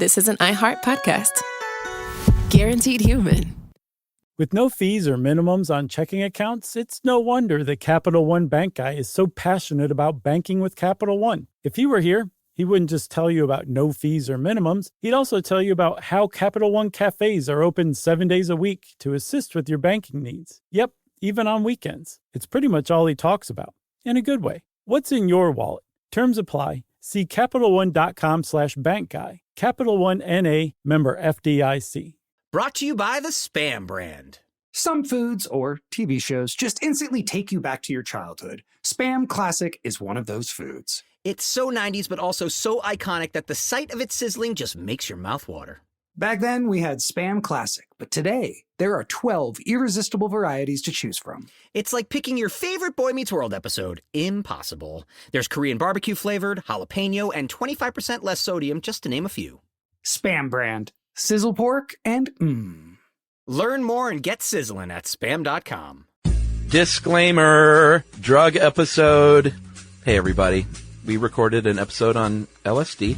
this is an iHeart podcast. Guaranteed human. With no fees or minimums on checking accounts, it's no wonder the Capital One bank guy is so passionate about banking with Capital One. If he were here, he wouldn't just tell you about no fees or minimums. He'd also tell you about how Capital One cafes are open 7 days a week to assist with your banking needs. Yep, even on weekends. It's pretty much all he talks about, in a good way. What's in your wallet? Terms apply. See CapitalOne.com/bankguy. Capital One N.A., member FDIC. Brought to you by the Spam brand. Some foods or TV shows just instantly take you back to your childhood. Spam Classic is one of those foods. It's so 90s, but also so iconic that the sight of it sizzling just makes your mouth water. Back then, we had Spam Classic, but today, there are 12 irresistible varieties to choose from. It's like picking your favorite Boy Meets World episode. Impossible. There's Korean barbecue flavored, jalapeno, and 25% less sodium, just to name a few. Spam brand. Sizzle pork and Learn more and get sizzling at spam.com. Disclaimer, drug episode. Hey, everybody. We recorded an episode on LSD,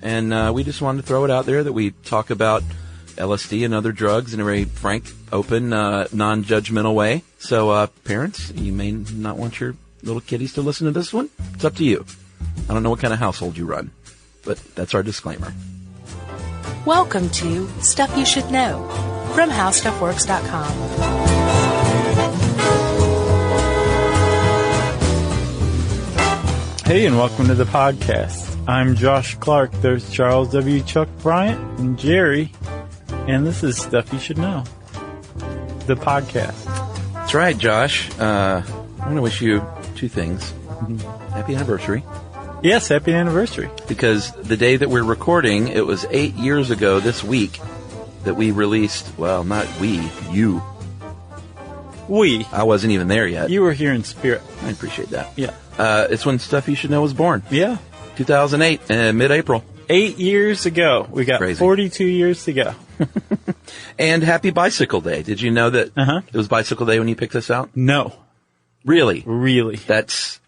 and we just wanted to throw it out there that we talk about LSD and other drugs in a very frank, open, non-judgmental way. So, parents, you may not want your little kiddies to listen to this one. It's up to you. I don't know what kind of household you run, but that's our disclaimer. Welcome to Stuff You Should Know from HowStuffWorks.com. Hey, and welcome to the podcast. I'm Josh Clark. There's Charles W. Chuck Bryant and Jerry. And this is Stuff You Should Know, the podcast. That's right, Josh. I want to wish you two things. Happy anniversary. Yes, happy anniversary. Because the day that we're recording, it was 8 years ago this week that we released, well, not we, you. We. I wasn't even there yet. You were here in spirit. I appreciate that. Yeah. It's when Stuff You Should Know was born. Yeah. 2008, mid-April. 8 years ago. We got Crazy. 42 years to go. And happy Bicycle Day. Did you know that it was Bicycle Day when you picked this out? No. Really? Really. That's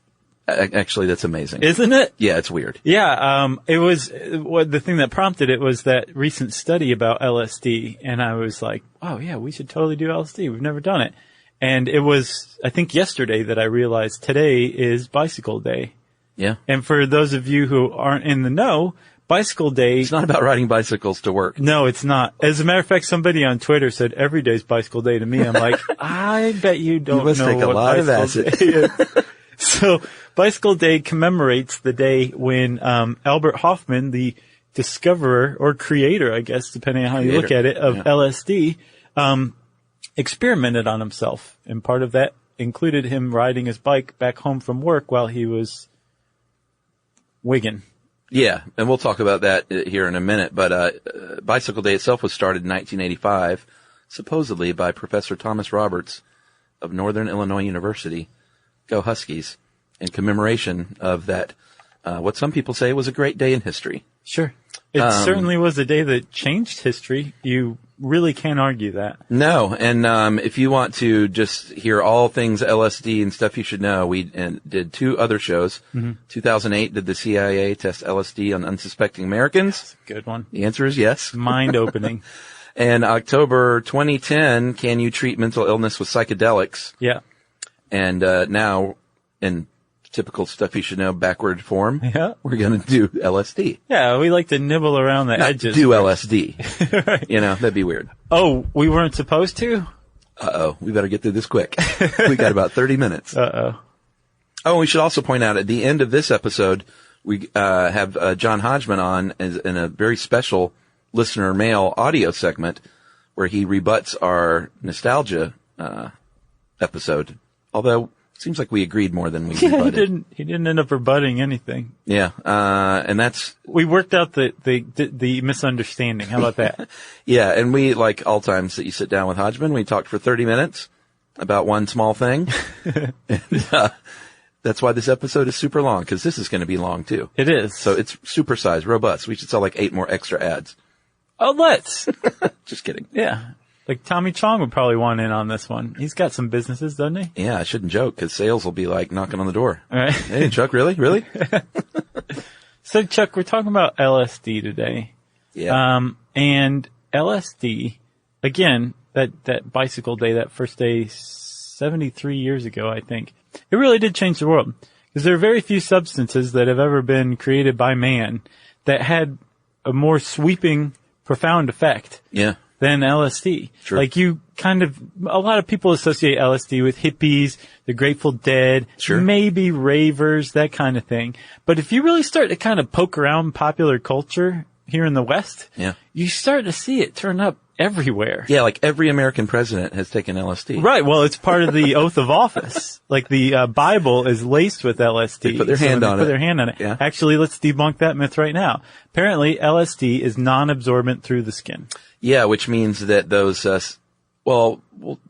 amazing. Isn't it? Yeah, it's weird. Yeah, it was, the thing that prompted it was that recent study about LSD, and I was like, oh yeah, we should totally do LSD. We've never done it. And it was, I think yesterday that I realized today is Bicycle Day. Yeah. And for those of you who aren't in the know, Bicycle Day... It's not about riding bicycles to work. No, it's not. As a matter of fact, somebody on Twitter said every day's Bicycle Day to me. I'm like, I bet you don't know what Bicycle Day is. You must take a lot of acid. So, Bicycle Day commemorates the day when Albert Hofman, the discoverer or creator, I guess, depending on how you look at it, of LSD, experimented on himself. And part of that included him riding his bike back home from work while he was wigging. Yeah, and we'll talk about that here in a minute. But Bicycle Day itself was started in 1985, supposedly by Professor Thomas Roberts of Northern Illinois University. Go Huskies, in commemoration of that, what some people say was a great day in history. Sure. It certainly was a day that changed history. You really can't argue that. No, and if you want to just hear all things LSD and Stuff You Should Know, we did two other shows. 2008, did the CIA test LSD on unsuspecting Americans? That's a good one. The answer is yes. Mind-opening. And October 2010, can you treat mental illness with psychedelics? Yeah. And now, in typical Stuff You Should Know backward form, we're going to do LSD. Yeah, we like to nibble around the edges. Do LSD. Right. You know, that'd be weird. Oh, we weren't supposed to? Uh-oh, we better get through this quick. We got about 30 minutes. Uh-oh. Oh, we should also point out at the end of this episode, we have John Hodgman on in a very special listener mail audio segment where he rebuts our nostalgia episode. Although, it seems like we agreed more than we rebutted. He didn't end up rebutting anything. Yeah, and that's... We worked out the misunderstanding. How about that? Yeah, and we, like all times that you sit down with Hodgman, we talked for 30 minutes about one small thing. And that's why this episode is super long, because this is going to be long, too. It is. So it's supersized, robust. We should sell like 8 more extra ads. Oh, let's. Just kidding. Yeah. Like Tommy Chong would probably want in on this one. He's got some businesses, doesn't he? Yeah, I shouldn't joke because sales will be like knocking on the door. All right. Hey, Chuck, really? So, Chuck, we're talking about LSD today. Yeah. And LSD, again, that bicycle day, that first day 73 years ago, I think, it really did change the world. Because there are very few substances that have ever been created by man that had a more sweeping, profound effect than LSD. Sure. Like a lot of people associate LSD with hippies, the Grateful Dead, maybe ravers, that kind of thing. But if you really start to kind of poke around popular culture here in the West, you start to see it turn up everywhere. Yeah, like every American president has taken LSD. Right. Well, it's part of the oath of office. Like the Bible is laced with LSD. They put their hand on it. Put their hand on it. Yeah. Actually, let's debunk that myth right now. Apparently, LSD is non-absorbent through the skin. Yeah, which means that those, well,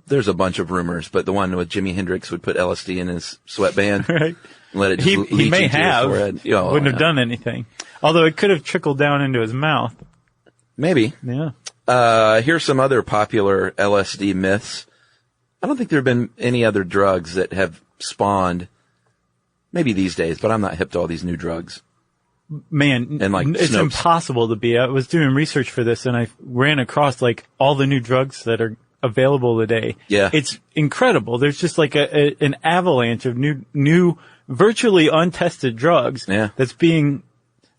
there's a bunch of rumors, but the one with Jimi Hendrix would put LSD in his sweatband. Right. And let it just He may into have. his forehead. Oh, wouldn't have done anything. Although it could have trickled down into his mouth. Maybe. Yeah. Here's some other popular LSD myths. I don't think there have been any other drugs that have spawned, maybe these days, but I'm not hip to all these new drugs. Man, And like it's Snopes. impossible to be. I was doing research for this and I ran across like all the new drugs that are available today. Yeah. It's incredible. There's just like an avalanche of new, virtually untested drugs. Yeah. That's being,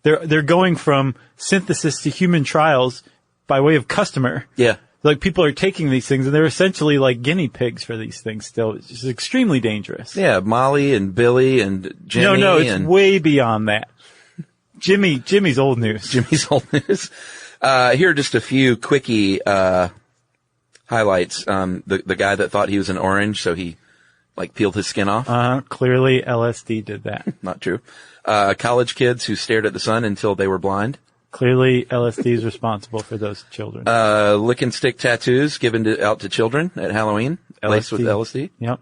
they're going from synthesis to human trials by way of customer. Yeah. Like people are taking these things and they're essentially like guinea pigs for these things still. It's just extremely dangerous. Yeah, Molly and Billy and Jimmy. No, it's and way beyond that. Jimmy's old news. Jimmy's old news. Here are just a few quickie, highlights. The guy that thought he was an orange, so he, like, peeled his skin off. Clearly LSD did that. Not true. College kids who stared at the sun until they were blind. Clearly LSD is responsible for those children. Lick and stick tattoos given out to children at Halloween, laced with LSD. Yep.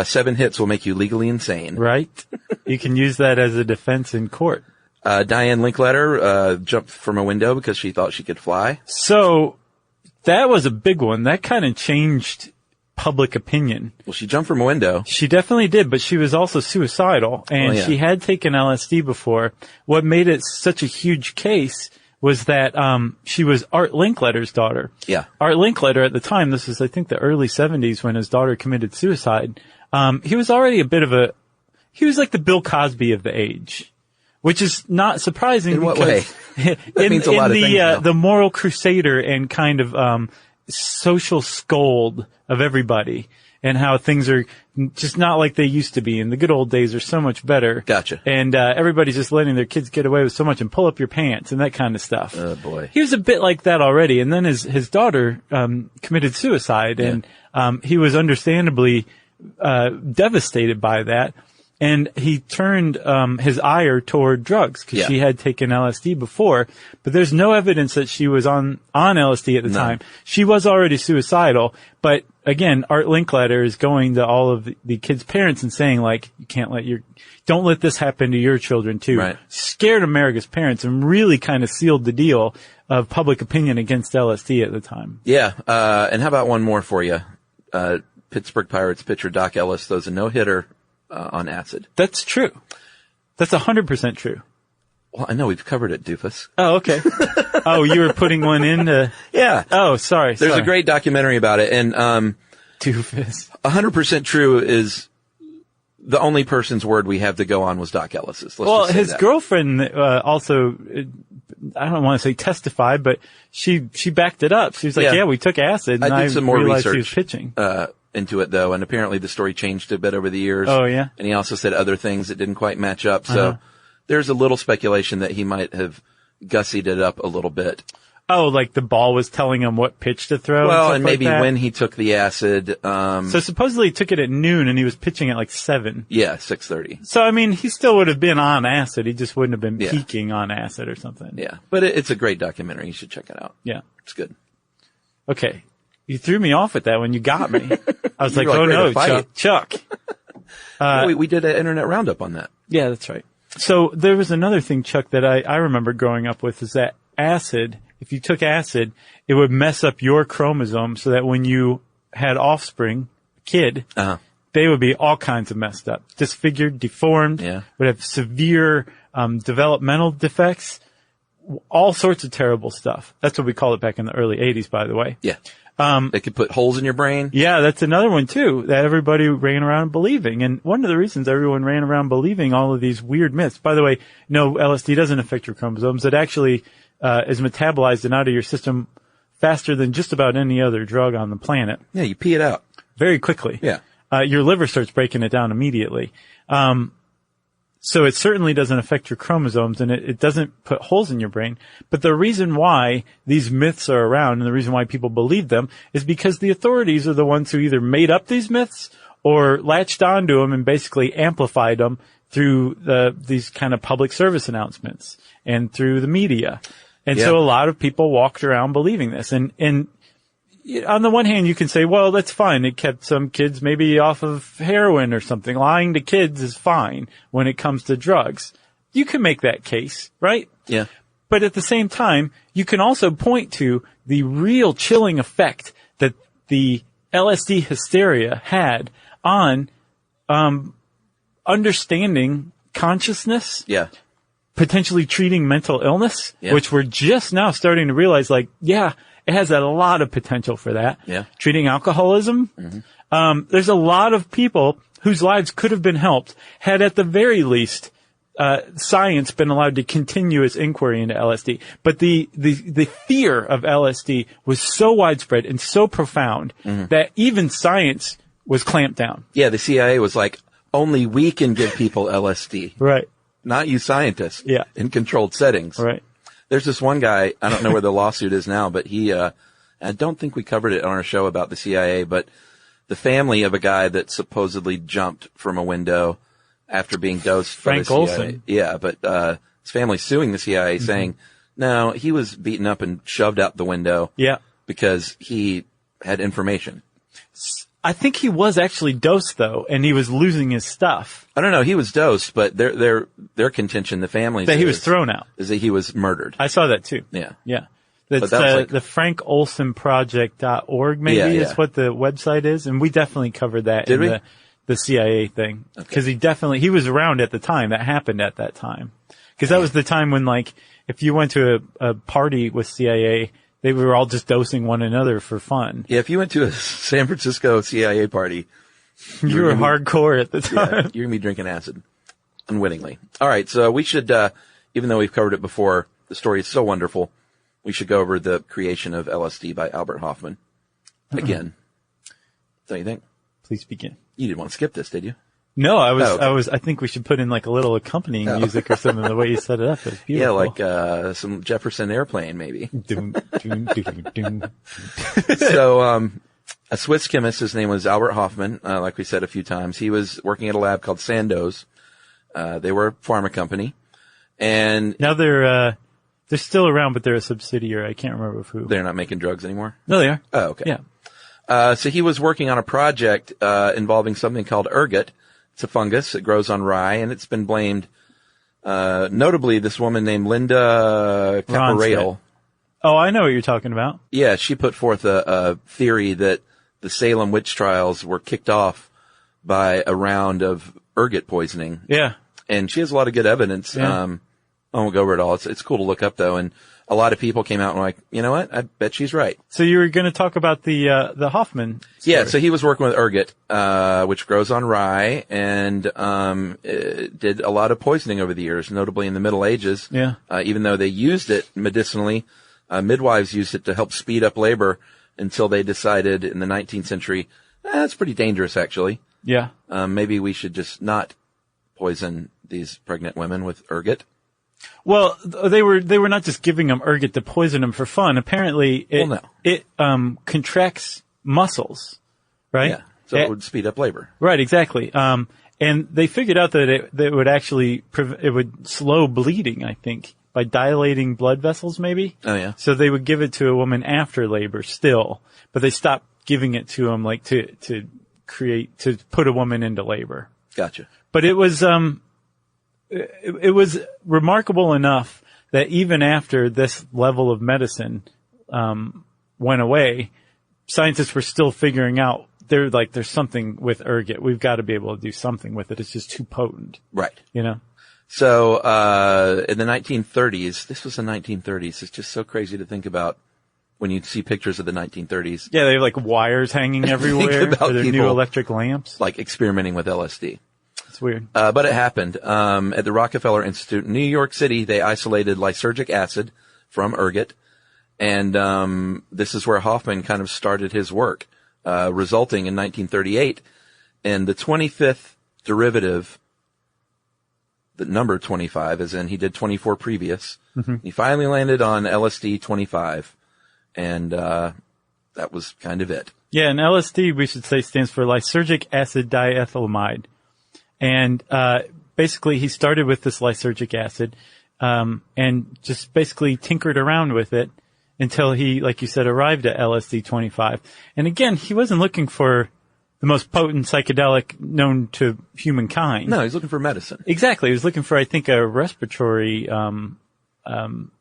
7 hits will make you legally insane. Right. You can use that as a defense in court. Diane Linkletter, jumped from a window because she thought she could fly. So that was a big one. That kind of changed public opinion. Well, she jumped from a window. She definitely did, but she was also suicidal and she had taken LSD before. What made it such a huge case was that she was Art Linkletter's daughter. Yeah. Art Linkletter at the time, this was I think the early 70s when his daughter committed suicide. He was already he was like the Bill Cosby of the age, which is not surprising. In what way? That means a lot of things now. The moral crusader and kind of social scold of everybody and how things are just not like they used to be. And the good old days are so much better. Gotcha. And everybody's just letting their kids get away with so much and pull up your pants and that kind of stuff. Oh, boy. He was a bit like that already. And then his daughter committed suicide and he was understandably devastated by that. And he turned his ire toward drugs because she had taken LSD before, but there's no evidence that she was on LSD at the time. She was already suicidal, but again, Art Linkletter is going to all of the kids' parents and saying like, you can't don't let this happen to your children too. Right. Scared America's parents and really kind of sealed the deal of public opinion against LSD at the time. Yeah. And how about one more for you? Pittsburgh Pirates pitcher Doc Ellis throws a no-hitter on acid. That's true. That's 100% true. Well, I know we've covered it, doofus. Oh, okay. Oh, you were putting one in Yeah. Oh, sorry. There's a great documentary about it, and doofus. 100% true is the only person's word we have to go on was Doc Ellis's. Well, his girlfriend also, I don't want to say testified, but she backed it up. She was like, yeah, we took acid, and I did some more realized research he was pitching. Into it, though, and apparently the story changed a bit over the years. Oh, yeah? And he also said other things that didn't quite match up, so there's a little speculation that he might have gussied it up a little bit. Oh, like the ball was telling him what pitch to throw? Well, and maybe like when he took the acid. So supposedly he took it at noon and he was pitching at like 7. Yeah, 6:30. So, I mean, he still would have been on acid. He just wouldn't have been peaking on acid or something. Yeah, but it's a great documentary. You should check it out. Yeah. It's good. Okay. You threw me off with that when you got me. I was like, were, oh ready to no, fight. Chuck. We did an internet roundup on that. Yeah, that's right. So there was another thing, Chuck, that I remember growing up with is that acid, if you took acid, it would mess up your chromosome so that when you had offspring, kid, they would be all kinds of messed up. Disfigured, deformed, would have severe developmental defects. all sorts of terrible stuff. That's what we called it back in the early 80s, by the way. Yeah. They could put holes in your brain. Yeah, that's another one too, that everybody ran around believing. And one of the reasons everyone ran around believing all of these weird myths, by the way, no, LSD doesn't affect your chromosomes. It actually is metabolized and out of your system faster than just about any other drug on the planet. Yeah, you pee it out. Very quickly. Yeah. Your liver starts breaking it down immediately. So it certainly doesn't affect your chromosomes, and it doesn't put holes in your brain. But the reason why these myths are around and the reason why people believe them is because the authorities are the ones who either made up these myths or latched onto them and basically amplified them through these kind of public service announcements and through the media. And so a lot of people walked around believing this. And on the one hand, you can say, well, that's fine. It kept some kids maybe off of heroin or something. Lying to kids is fine when it comes to drugs. You can make that case, right? Yeah. But at the same time, you can also point to the real chilling effect that the LSD hysteria had on understanding consciousness. Yeah. Potentially treating mental illness, which we're just now starting to realize, like, it has a lot of potential for that. Yeah. Treating alcoholism. Mm-hmm. There's a lot of people whose lives could have been helped had at the very least, science been allowed to continue its inquiry into LSD. But the fear of LSD was so widespread and so profound that even science was clamped down. Yeah, the CIA was like, only we can give people LSD. Right. Not you scientists. Yeah. In controlled settings. Right. There's this one guy, I don't know where the lawsuit is now, but he, I don't think we covered it on our show about the CIA, but the family of a guy that supposedly jumped from a window after being dosed by the CIA. Frank Olson. Yeah, but, his family suing the CIA saying, no, he was beaten up and shoved out the window. Yeah. Because he had information. I think he was actually dosed though, and he was losing his stuff. I don't know. He was dosed, but their contention, the family's that he was thrown out, is that he was murdered. I saw that too. Yeah. Yeah. That's the frankolsonproject.org maybe is what the website is. And we definitely covered that in the CIA thing. Cause he was around at the time. That happened at that time. Cause that was the time when, like, if you went to a party with CIA, they were all just dosing one another for fun. Yeah, if you went to a San Francisco CIA party, you were hardcore at the time. Yeah, you're going to be drinking acid. Unwittingly. All right, so we should, even though we've covered it before, the story is so wonderful, we should go over the creation of LSD by Albert Hofman. Again. Don't you think? Please begin. You didn't want to skip this, did you? No, I think we should put in like a little accompanying music or something, the way you set it up. It was beautiful. Yeah, like, some Jefferson Airplane, maybe. Doom, doom, doom, doom. So, a Swiss chemist, his name was Albert Hofman, like we said a few times. He was working at a lab called Sandoz. They were a pharma company. And now they're still around, but they're a subsidiary. I can't remember of who. They're not making drugs anymore? No, they are. Oh, okay. Yeah. So he was working on a project, involving something called ergot. It's a fungus. It grows on rye, and it's been blamed, notably this woman named Linda Caporael. Oh, I know what you're talking about. Yeah, she put forth a theory that the Salem witch trials were kicked off by a round of ergot poisoning. Yeah. And she has a lot of good evidence. Yeah. I won't go over it all. It's cool to look up though. And a lot of people came out and were like, you know what? I bet she's right. So you were going to talk about the Hofman story. Yeah. So he was working with ergot, which grows on rye and, it did a lot of poisoning over the years, notably in the Middle Ages. Yeah. Even though they used it medicinally, midwives used it to help speed up labor until they decided in the 19th century, that's pretty dangerous actually. Yeah. Maybe we should just not poison these pregnant women with ergot. Well, they were not just giving them ergot to poison them for fun. Apparently, it contracts muscles, right? Yeah. So it would speed up labor. Right, exactly. And they figured out that it would actually, it would slow bleeding, I think, by dilating blood vessels maybe. Oh yeah. So they would give it to a woman after labor still, but they stopped giving it to them like to put a woman into labor. Gotcha. But it was remarkable enough that even after this level of medicine went away, scientists were still figuring out there's something with ergot. We've got to be able to do something with it. It's just too potent. Right. You know? So, in the 1930s, this was the 1930s. It's just so crazy to think about when you see pictures of the 1930s. Yeah, they have like wires hanging everywhere for their new electric lamps. Like experimenting with LSD. It's weird. But it happened. At the Rockefeller Institute in New York City, they isolated lysergic acid from ergot. And, this is where Hofman kind of started his work, resulting in 1938 in the 25th derivative, the number 25, as in he did 24 previous. Mm-hmm. He finally landed on LSD 25. And, that was kind of it. Yeah, and LSD, we should say, stands for lysergic acid diethylamide. And, basically he started with this lysergic acid, and just basically tinkered around with it until he, like you said, arrived at LSD 25. And again, he wasn't looking for the most potent psychedelic known to humankind. No, he's looking for medicine. Exactly. He was looking for, I think, a respiratory,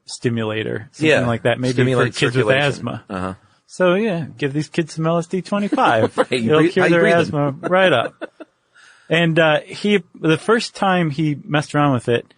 stimulator, something like that, maybe for kids with asthma. Uh-huh. So yeah, give these kids some LSD 25. Right, It'll cure their asthma right up. And, the first time he messed around with it,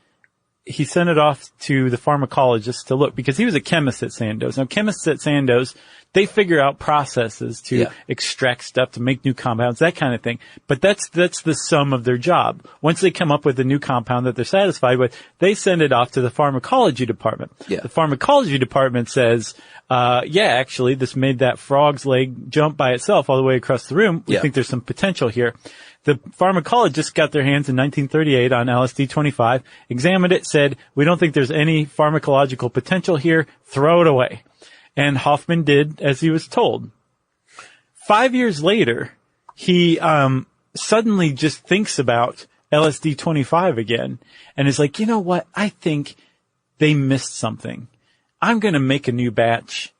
he sent it off to the pharmacologist to look, because he was a chemist at Sandoz. Now, chemists at Sandoz, they figure out processes to extract stuff, to make new compounds, that kind of thing. But that's the sum of their job. Once they come up with a new compound that they're satisfied with, they send it off to the pharmacology department. Yeah. The pharmacology department says, actually, this made that frog's leg jump by itself all the way across the room. We think there's some potential here. The pharmacologists got their hands in 1938 on LSD 25, examined it, said, we don't think there's any pharmacological potential here, throw it away. And Hofman did as he was told. 5 years later, he suddenly just thinks about LSD 25 again and is like, you know what? I think they missed something. I'm going to make a new batch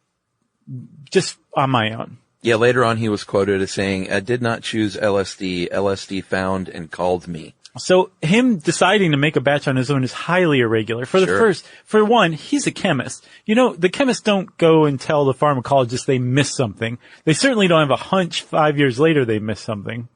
just on my own. Yeah, later on he was quoted as saying, I did not choose LSD. LSD found and called me. So him deciding to make a batch on his own is highly irregular. For one, he's a chemist. You know, the chemists don't go and tell the pharmacologist they missed something. They certainly don't have a hunch 5 years later they missed something.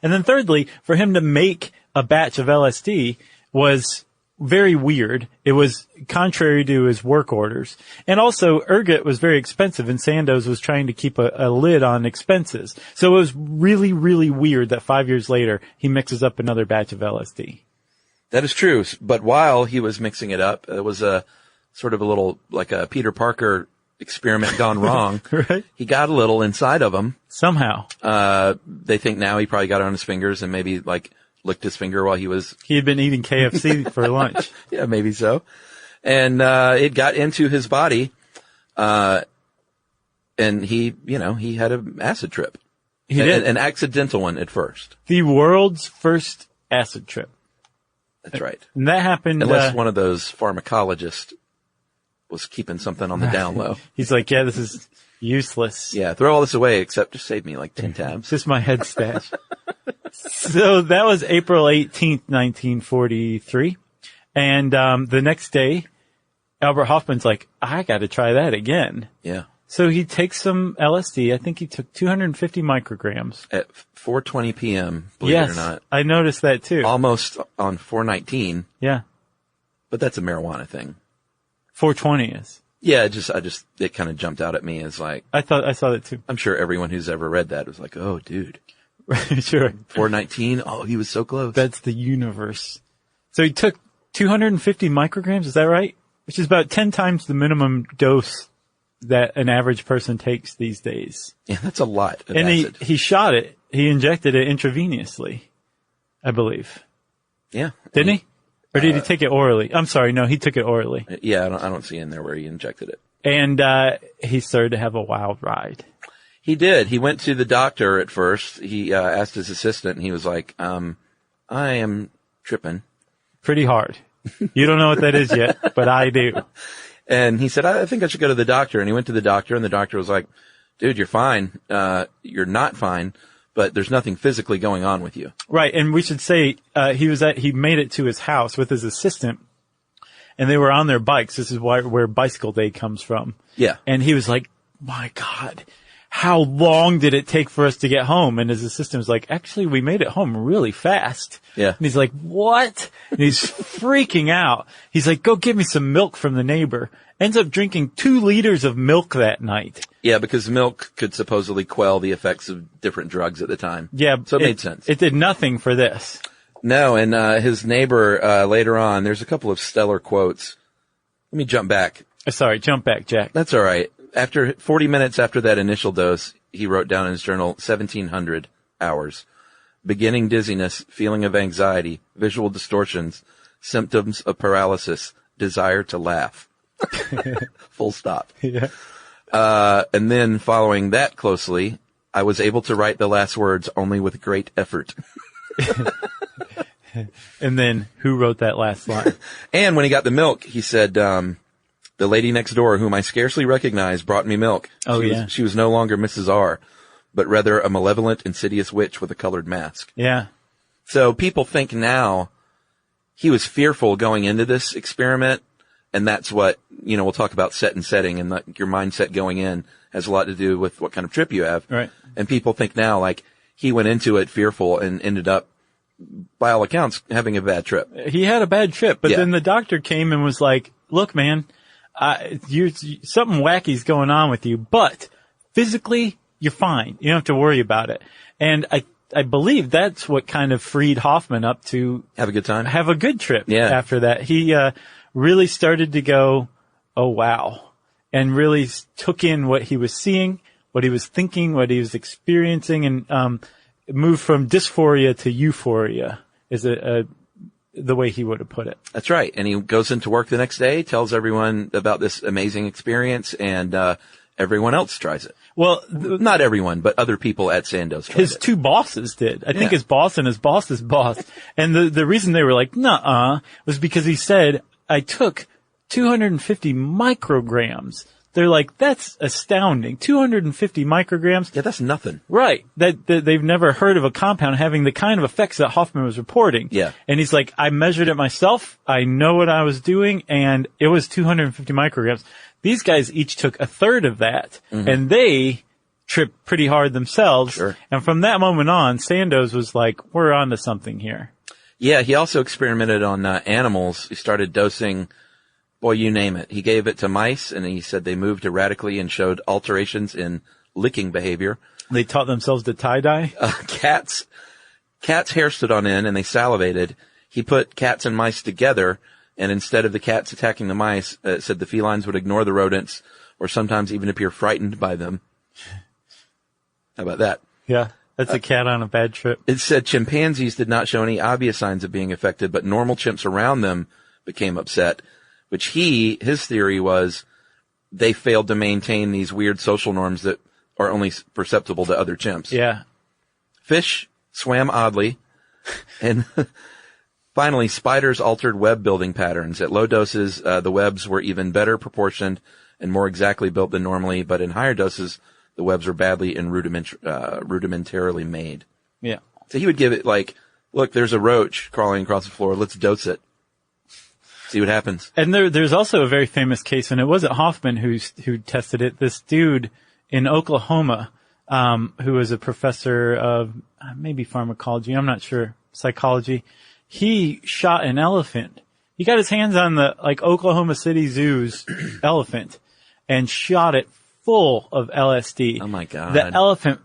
And then thirdly, for him to make a batch of LSD was very weird. It was contrary to his work orders. And also, ergot was very expensive, and Sandoz was trying to keep a lid on expenses. So it was really, really weird that 5 years later, he mixes up another batch of LSD. That is true. But while he was mixing it up, it was a sort of a little, like a Peter Parker experiment gone wrong. Right? He got a little inside of him. Somehow. They think now he probably got it on his fingers and maybe licked his finger while he had been eating KFC for lunch. Yeah, maybe so. And, it got into his body, and he had an acid trip. He did. An accidental one at first. The world's first acid trip. That's right. And that happened. Unless one of those pharmacologists was keeping something on the down low. He's like, yeah, this is useless. Yeah, throw all this away except just save me like 10 tabs. Just my head stash. So that was April 18th, 1943. And the next day, Albert Hofman's like, I got to try that again. Yeah. So he takes some LSD. I think he took 250 micrograms. At 4:20 p.m., believe it or not. I noticed that too. Almost on 4:19. Yeah. But that's a marijuana thing. 420 is. Yeah, it kind of jumped out at me as like. I saw that too. I'm sure everyone who's ever read that was like, oh, dude. Sure. 419. Oh, he was so close. That's the universe. So he took 250 micrograms. Is that right? Which is about 10 times the minimum dose that an average person takes these days. Yeah, that's a lot of and acid. he shot it. He injected it intravenously, I believe. Yeah. Didn't he? Or did he take it orally? I'm sorry. No, he took it orally. Yeah, I don't see in there where he injected it. And, he started to have a wild ride. He did. He went to the doctor at first. He, asked his assistant and he was like, I am tripping. Pretty hard. You don't know what that is yet, but I do. And he said, I think I should go to the doctor. And he went to the doctor and the doctor was like, dude, you're fine. You're not fine, but there's nothing physically going on with you. Right. And we should say, he made it to his house with his assistant and they were on their bikes. This is where bicycle day comes from. Yeah. And he was like, my God, how long did it take for us to get home? And his assistant's like, actually, we made it home really fast. Yeah. And he's like, what? And he's freaking out. He's like, go get me some milk from the neighbor. Ends up drinking 2 liters of milk that night. Yeah, because milk could supposedly quell the effects of different drugs at the time. Yeah. So it made sense. It did nothing for this. No, and his neighbor, later on, there's a couple of stellar quotes. Let me jump back. Sorry, jump back, Jack. That's all right. After 40 minutes after that initial dose, he wrote down in his journal 1,700 hours. Beginning dizziness, feeling of anxiety, visual distortions, symptoms of paralysis, desire to laugh. Full stop. Yeah. And then following that closely, I was able to write the last words only with great effort. And then who wrote that last line? And when he got the milk, he said, the lady next door, whom I scarcely recognized, brought me milk. Oh, yeah. She was no longer Mrs. R, but rather a malevolent, insidious witch with a colored mask. Yeah. So people think now he was fearful going into this experiment, and that's what, we'll talk about set and setting, and your mindset going in has a lot to do with what kind of trip you have. Right. And people think now, like, he went into it fearful and ended up, by all accounts, having a bad trip. He had a bad trip, but Yeah. then the doctor came and was like, look, man, something wacky's going on with you, but physically you're fine. You don't have to worry about it. And I believe that's what kind of freed Hofman up to Have a good time. have a good trip. Yeah. After that, he really started to go, oh wow, and really took in what he was seeing, what he was thinking, what he was experiencing, and moved from dysphoria to euphoria is the way he would have put it. That's right. And he goes into work the next day, tells everyone about this amazing experience, and everyone else tries it. Well, Not everyone, but other people at Sandoz tried his it. 2 bosses did. I think Yeah. his boss and his boss's boss. And the reason they were like, nuh-uh, was because he said, I took 250 micrograms. They're like, that's astounding. 250 micrograms. Yeah, that's nothing. Right. That they've never heard of a compound having the kind of effects that Hofman was reporting. Yeah. And he's like, I measured it myself. I know what I was doing, and it was 250 micrograms. These guys each took a third of that, and they tripped pretty hard themselves. Sure. And from that moment on, Sandoz was like, we're onto something here. Yeah, he also experimented on animals. He started dosing, boy, you name it. He gave it to mice, and he said they moved erratically and showed alterations in licking behavior. They taught themselves to tie-dye. Cats' hair stood on end, and they salivated. He put cats and mice together, and instead of the cats attacking the mice, it said the felines would ignore the rodents, or sometimes even appear frightened by them. How about that? Yeah. That's a cat on a bad trip. It said chimpanzees did not show any obvious signs of being affected, but normal chimps around them became upset, which his theory was they failed to maintain these weird social norms that are only perceptible to other chimps. Yeah. Fish swam oddly, and finally spiders altered web building patterns. At low doses, the webs were even better proportioned and more exactly built than normally, but in higher doses, the webs were badly and rudimentarily made. Yeah. So he would give it like, look, there's a roach crawling across the floor. Let's dose it. See what happens. And there's also a very famous case, and it wasn't Hofman who tested it. This dude in Oklahoma, who was a professor of maybe pharmacology, I'm not sure, psychology. He shot an elephant. He got his hands on the Oklahoma City Zoo's elephant and shot it full of LSD. Oh my God. The elephant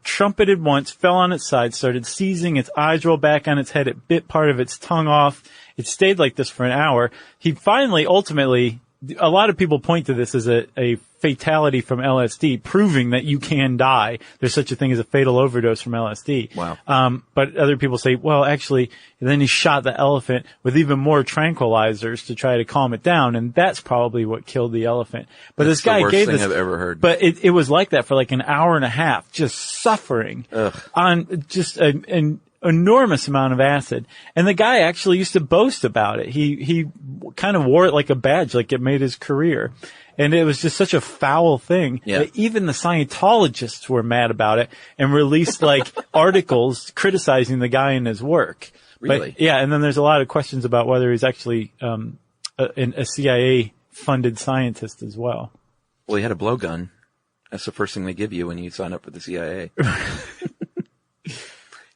trumpeted once, fell on its side, started seizing, its eyes rolled back on its head, it bit part of its tongue off. It stayed like this for an hour. He finally, ultimately, a lot of people point to this as a fatality from LSD, proving that you can die. There's such a thing as a fatal overdose from LSD. Wow. But other people say, well, actually, then he shot the elephant with even more tranquilizers to try to calm it down, and that's probably what killed the elephant. But That's this guy the worst gave thing this, I've ever heard. But it was like that for an hour and a half, just suffering on just an enormous amount of acid. And the guy actually used to boast about it. He kind of wore it like a badge, like it made his career. And it was just such a foul thing that even the Scientologists were mad about it and released articles criticizing the guy and his work. Really? But, yeah. And then there's a lot of questions about whether he's actually, a CIA funded scientist as well. Well, he had a blowgun. That's the first thing they give you when you sign up for the CIA.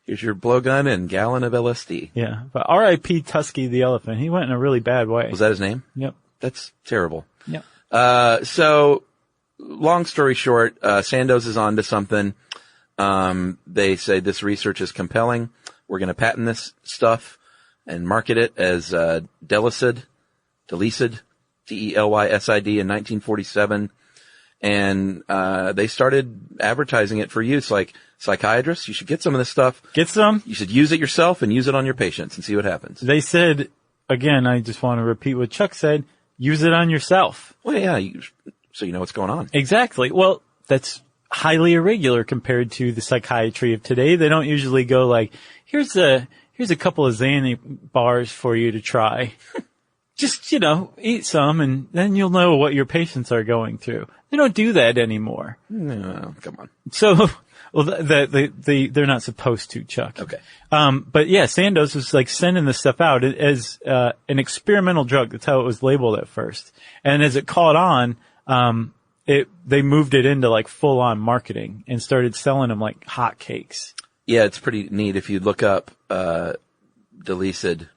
Here's your blowgun and gallon of LSD. Yeah. But R.I.P. Tusky the elephant. He went in a really bad way. Was that his name? Yep. That's terrible. Yep. So long story short, Sandoz is onto something. They say this research is compelling. We're going to patent this stuff and market it as Delicid, Deleysid in 1947. And they started advertising it for use. Like, psychiatrists, you should get some of this stuff. Get some. You should use it yourself and use it on your patients and see what happens. They said, again, I just want to repeat what Chuck said, use it on yourself. Well, yeah, so you know what's going on. Exactly. Well, that's highly irregular compared to the psychiatry of today. They don't usually go like, here's a couple of Xanny bars for you to try. Just, eat some and then you'll know what your patients are going through. They don't do that anymore. No, come on. So, well, they're not supposed to, Chuck. Okay. But yeah, Sandoz was like sending this stuff out as, an experimental drug. That's how it was labeled at first. And as it caught on, they moved it into like full on marketing and started selling them like hotcakes. Yeah, it's pretty neat. If you look up, Delicid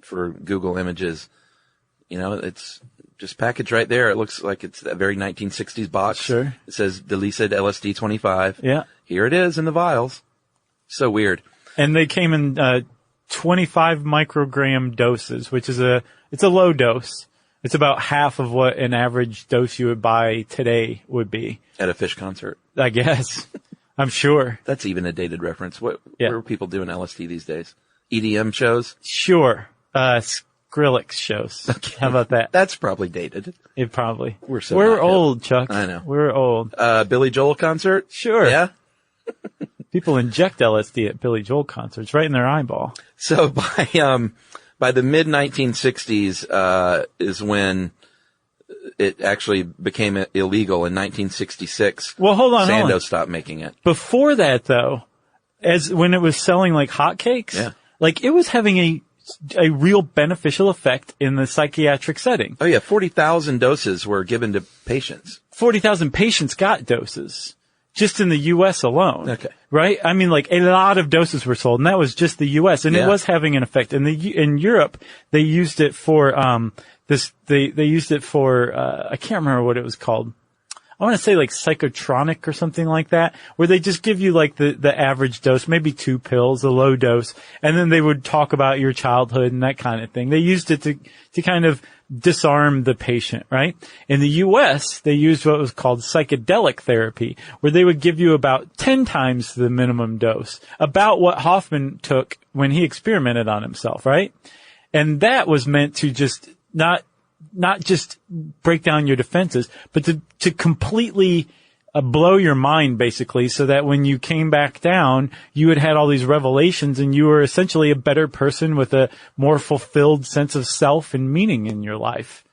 for Google Images, it's just packaged right there. It looks like it's that very 1960s box. Sure. It says Delicid LSD 25. Yeah. Here it is in the vials. So weird. And they came in, 25 microgram doses, which is it's a low dose. It's about half of what an average dose you would buy today would be. At a Fish concert. I guess. I'm sure. That's even a dated reference. Where are people doing LSD these days? EDM shows? Sure. Skrillex shows. Okay. How about that? That's probably dated. It probably. We're old, Chuck. I know. We're old. Billy Joel concert? Sure. Yeah. People inject LSD at Billy Joel concerts right in their eyeball. So by the mid 1960s, is when it actually became illegal in 1966. Well, hold on. Sandoz stopped making it. Before that though, when it was selling like hotcakes, like it was having a real beneficial effect in the psychiatric setting. Oh yeah, 40,000 doses were given to patients. 40,000 patients got doses. Just in the U.S. alone. Okay. Right? I mean, like, a lot of doses were sold, and that was just the U.S., and it was having an effect. In Europe, they used it for, they used it for, I can't remember what it was called. I want to say like psychotronic or something like that, where they just give you like the average dose, maybe 2 pills, a low dose, and then they would talk about your childhood and that kind of thing. They used it to kind of disarm the patient, right? In the U.S., they used what was called psychedelic therapy, where they would give you about 10 times the minimum dose, about what Hofman took when he experimented on himself, right? And that was meant to just not just break down your defenses, but to completely blow your mind, basically, so that when you came back down, you had all these revelations and you were essentially a better person with a more fulfilled sense of self and meaning in your life.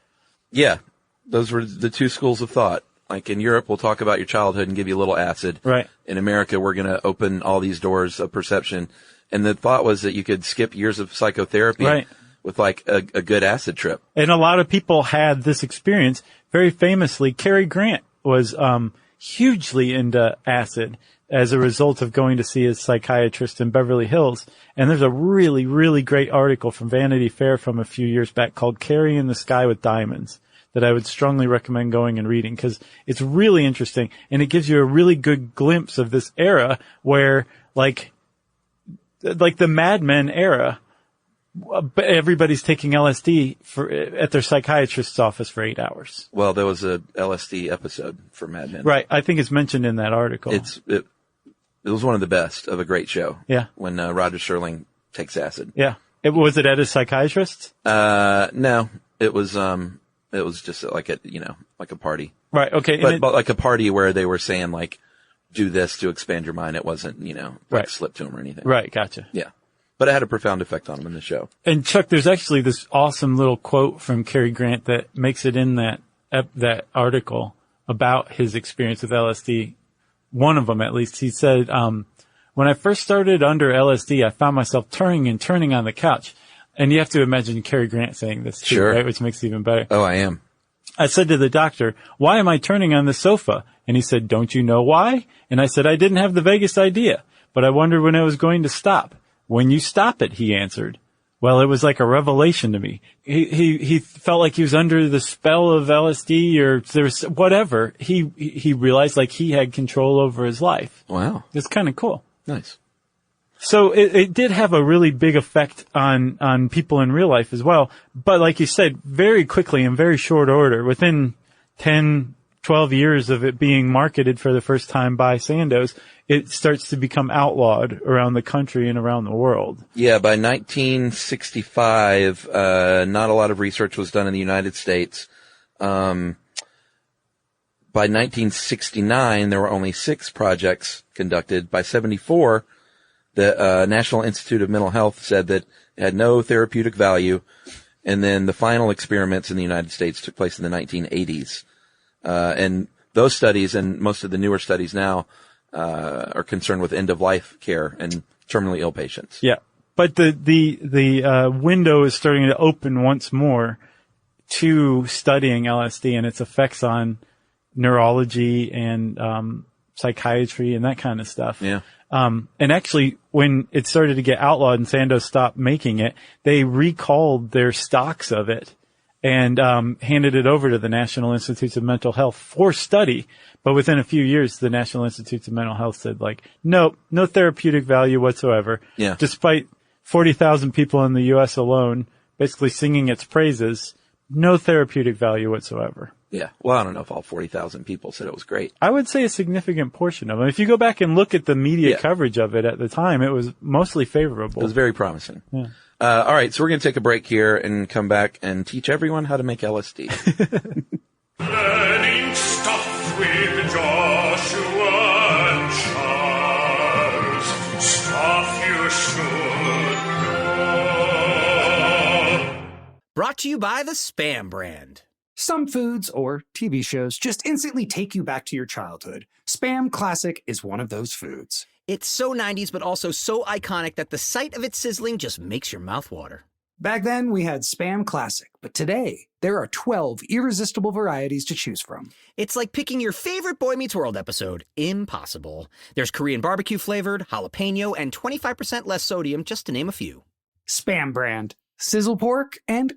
Yeah. Those were the two schools of thought. Like in Europe, we'll talk about your childhood and give you a little acid. Right. In America, we're going to open all these doors of perception. And the thought was that you could skip years of psychotherapy. Right. With like a good acid trip. And a lot of people had this experience. Very famously, Cary Grant was hugely into acid as a result of going to see his psychiatrist in Beverly Hills. And there's a really, really great article from Vanity Fair from a few years back called Carrie in the Sky with Diamonds that I would strongly recommend going and reading because it's really interesting and it gives you a really good glimpse of this era where like the Mad Men era, but everybody's taking LSD at their psychiatrist's office for 8 hours. Well, there was a LSD episode for Mad Men. Right. I think it's mentioned in that article. It was one of the best of a great show. Yeah. When Roger Sterling takes acid. Yeah. Was it at a psychiatrist? No. It was just like like a party. Right. Okay. But like a party where they were saying like, do this to expand your mind. It wasn't, like slip to him or anything. Right. Gotcha. Yeah. But it had a profound effect on him in the show. And Chuck, there's actually this awesome little quote from Cary Grant that makes it in that article about his experience with LSD. One of them, at least. He said, when I first started under LSD, I found myself turning on the couch. And you have to imagine Cary Grant saying this too, sure. Right? Which makes it even better. Oh, I am. I said to the doctor, why am I turning on the sofa? And he said, don't you know why? And I said, I didn't have the vaguest idea, but I wondered when it was going to stop. When you stop it, he answered. Well, it was like a revelation to me. He felt like he was under the spell of LSD or there's whatever. He realized like he had control over his life. Wow. It's kind of cool. Nice. So it did have a really big effect on people in real life as well. But like you said, very quickly in very short order, within 10, 12 years of it being marketed for the first time by Sandoz, it starts to become outlawed around the country and around the world. Yeah, by 1965, not a lot of research was done in the United States. By 1969, there were only 6 projects conducted. By 74, the National Institute of Mental Health said that it had no therapeutic value. And then the final experiments in the United States took place in the 1980s. And those studies and most of the newer studies now are concerned with end-of-life care and terminally ill patients. Yeah. But the window is starting to open once more to studying LSD and its effects on neurology and psychiatry and that kind of stuff. Yeah. And actually, when it started to get outlawed and Sandoz stopped making it, they recalled their stocks of it and handed it over to the National Institutes of Mental Health for study. But within a few years, the National Institutes of Mental Health said, like, nope, no therapeutic value whatsoever. Yeah. Despite 40,000 people in the U.S. alone basically singing its praises, no therapeutic value whatsoever. Yeah. Well, I don't know if all 40,000 people said it was great. I would say a significant portion of them. If you go back and look at the media coverage of it at the time, it was mostly favorable. It was very promising. Yeah. All right, so we're going to take a break here and come back and teach everyone how to make LSD. Learning stuff with Joshua and Charles. Stuff you should know. Brought to you by the Spam brand. Some foods or TV shows just instantly take you back to your childhood. Spam Classic is one of those foods. It's so 90s, but also so iconic that the sight of it sizzling just makes your mouth water. Back then, we had Spam Classic, but today, there are 12 irresistible varieties to choose from. It's like picking your favorite Boy Meets World episode. Impossible. There's Korean barbecue flavored, jalapeno, and 25% less sodium, just to name a few. Spam brand. Sizzle pork and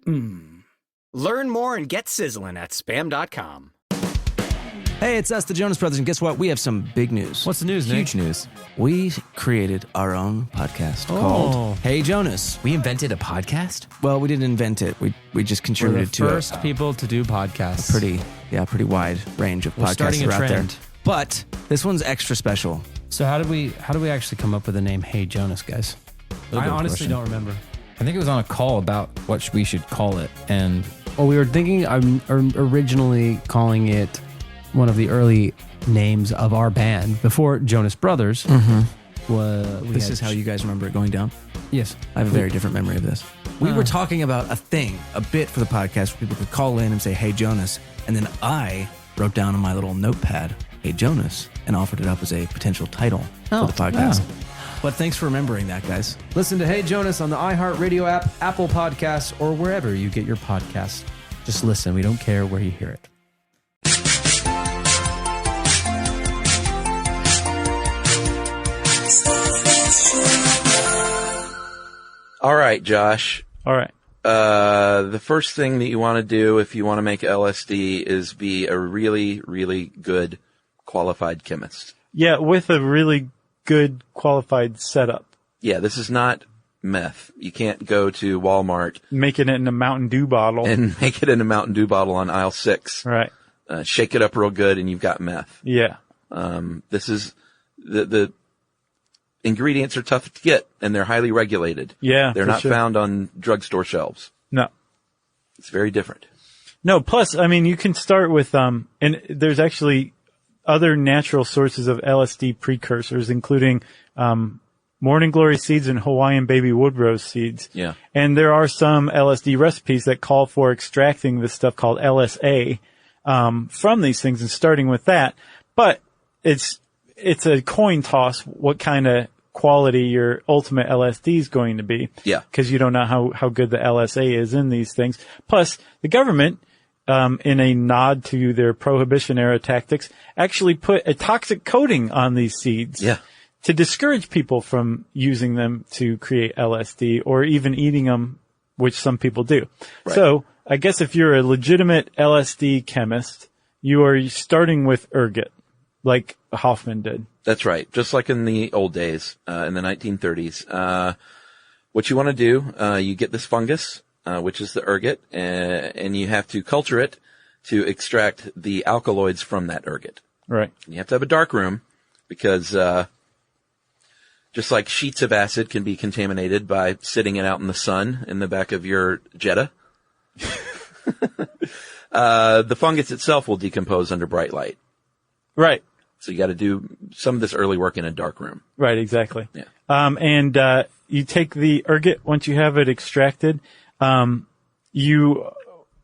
Learn more and get sizzling at spam.com. Hey, it's us, the Jonas Brothers, and guess what? We have some big news. What's the news, Nick? Huge news. We created our own podcast called Hey Jonas. We invented a podcast? Well, we didn't invent it. We just contributed to We're the first people to do podcasts. a pretty wide range of We're podcasts starting a that are out there. trend. But this one's extra special. So how did we actually come up with the name Hey Jonas, guys? I honestly don't remember. I think it was on a call about what we should call it, and Well, we were thinking originally calling it one of the early names of our band before Jonas Brothers. This is how you guys remember it going down? Yes. I have a very different memory of this. We were talking about a bit for the podcast where people could call in and say, Hey Jonas, and then I wrote down on my little notepad, Hey Jonas, and offered it up as a potential title for the podcast. But thanks for remembering that, guys. listen to Hey Jonas on the iHeartRadio app, Apple Podcasts, or wherever you get your podcasts. Just listen. We don't care where you hear it. All right, Josh. All right. The first thing that you want to do if you want to make LSD is be a really, really good qualified chemist. Yeah, with a really good qualified setup. Yeah, this is not meth. You can't go to Walmart Making it in a Mountain Dew bottle. and make it in a Mountain Dew bottle on aisle 6. Right. Shake it up real good and you've got meth. Yeah. This is the ingredients are tough to get and they're highly regulated. Yeah. They're for not sure. found on drugstore shelves. No. It's very different. No, plus, I mean, you can start with, and there's actually other natural sources of LSD precursors, including, morning glory seeds and Hawaiian baby wood rose seeds. Yeah. And there are some LSD recipes that call for extracting this stuff called LSA, from these things and starting with that. But it's a coin toss what kind of quality your ultimate LSD is going to be. Yeah. Because you don't know how good the LSA is in these things. Plus, the government in a nod to their Prohibition era tactics, actually put a toxic coating on these seeds. Yeah. To discourage people from using them to create LSD or even eating them, which some people do. Right. So I guess if you're a legitimate LSD chemist, you are starting with ergot, like Hofman did. That's right. Just like in the old days, in the 1930s. What you want to do, you get this fungus, which is the ergot, and you have to culture it to extract the alkaloids from that ergot. Right. You have to have a dark room because, just like sheets of acid can be contaminated by sitting it out in the sun in the back of your Jetta, the fungus itself will decompose under bright light. Right. So you got to do some of this early work in a dark room. Right, exactly. Yeah. And you take the ergot once you have it extracted. You're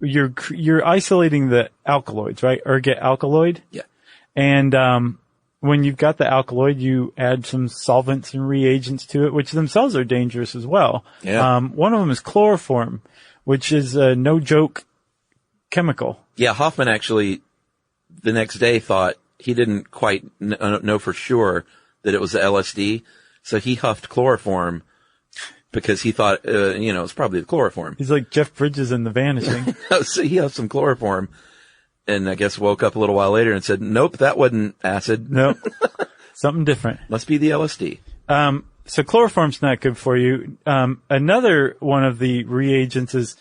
isolating the alkaloids, right? Ergot alkaloid. Yeah. And when you've got the alkaloid, you add some solvents and reagents to it, which themselves are dangerous as well. Yeah. One of them is chloroform, which is a no joke chemical. Yeah. Hofman actually the next day thought he didn't quite know for sure that it was the LSD. So he huffed chloroform because he thought, it was probably the chloroform. He's like Jeff Bridges in The Vanishing. So he huffed some chloroform and I guess woke up a little while later and said, nope, that wasn't acid. Nope. Something different. Must be the LSD. So chloroform's not good for you. Another one of the reagents is,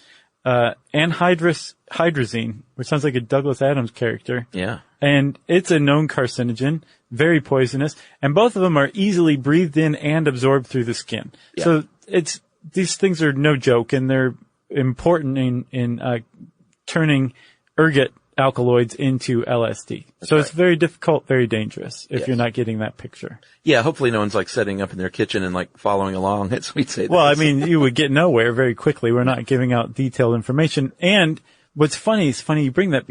anhydrous hydrazine, which sounds like a Douglas Adams character. Yeah. And it's a known carcinogen, very poisonous, and both of them are easily breathed in and absorbed through the skin. Yeah. So these things are no joke, and they're important in turning ergot alkaloids into LSD. That's so right. It's very difficult, very dangerous if Yes. you're not getting that picture. Yeah. Hopefully no one's like setting up in their kitchen and like following along as we say Well, I this. mean, you would get nowhere very quickly. We're not giving out detailed information. And what's funny you bring that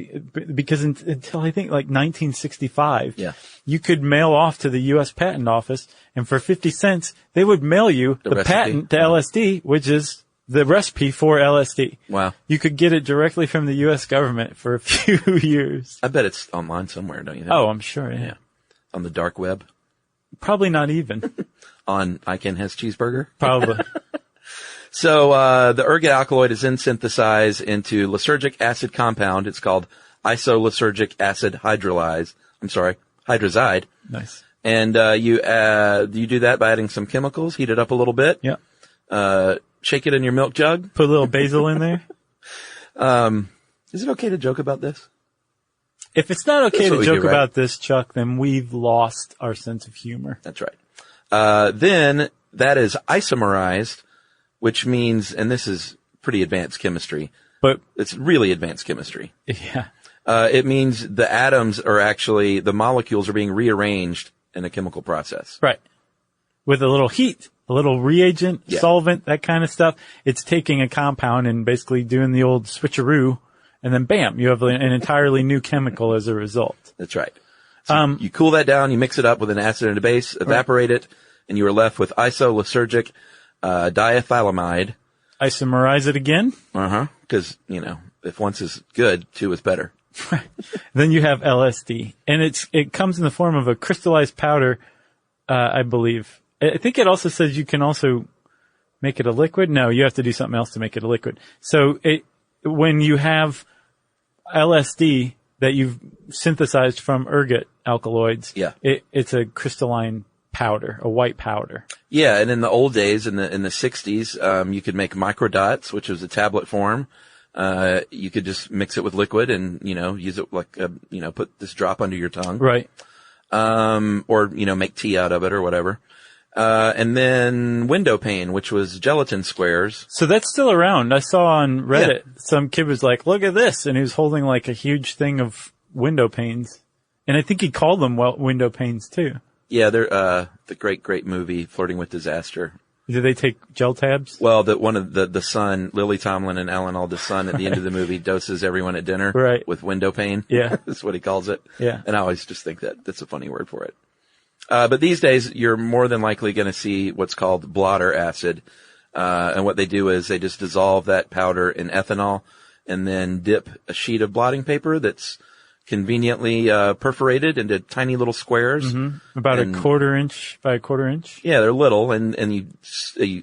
because until I think like 1965, Yeah. you could mail off to the U.S. Patent Office, and for 50 cents, they would mail you the recipe? patent to LSD, which is the recipe for LSD. Wow. You could get it directly from the U.S. government for a few years. I bet it's online somewhere, don't you think? Oh, I'm sure. Yeah. Yeah. On the dark web. Probably not even. On I Can Has Cheeseburger. Probably. So, the ergot alkaloid is then synthesized into lysergic acid compound. It's called isolysergic acid hydrazide. Nice. And, you do that by adding some chemicals, heat it up a little bit. Yeah. Shake it in your milk jug. Put a little basil in there. Is it okay to joke about this? If it's not okay That's what to we joke do, right? about this, Chuck, then we've lost our sense of humor. That's right. Then that is isomerized, which means, and this is pretty advanced chemistry, But it's really advanced chemistry. yeah, It means the atoms are actually, the molecules are being rearranged in a chemical process. right. With a little heat, a little reagent, Yeah. solvent, that kind of stuff. It's taking a compound and basically doing the old switcheroo, and then bam, you have an entirely new chemical as a result. That's right. So you cool that down, you mix it up with an acid and a base, evaporate it, and you are left with isolysergic diethylamide. Isomerize it again. Because, if once is good, two is better. Then you have LSD, and it comes in the form of a crystallized powder, I believe. I think it also says you can also make it a liquid. No, you have to do something else to make it a liquid. So when you have LSD that you've synthesized from ergot alkaloids, Yeah. it's a crystalline powder, a white powder. Yeah, and in the old days, in the 60s, you could make microdots, which was a tablet form. You could just mix it with liquid and, use it like, put this drop under your tongue. Right. Or, make tea out of it or whatever. And then window pane, which was gelatin squares. So that's still around. I saw on Reddit, some kid was like, look at this. And he was holding like a huge thing of window panes. And I think he called them window panes too. Yeah, they're, the great movie, Flirting with Disaster. Did they take gel tabs? Well, one of the son, Lily Tomlin and Alan Alda's son at the end of the movie doses everyone at dinner with window pane. Yeah. That's what he calls it. Yeah. And I always just think that's a funny word for it. But these days, you're more than likely going to see what's called blotter acid. And what they do is they just dissolve that powder in ethanol, and then dip a sheet of blotting paper that's conveniently perforated into tiny little squares. About a quarter inch by a quarter inch. Yeah, they're little, and you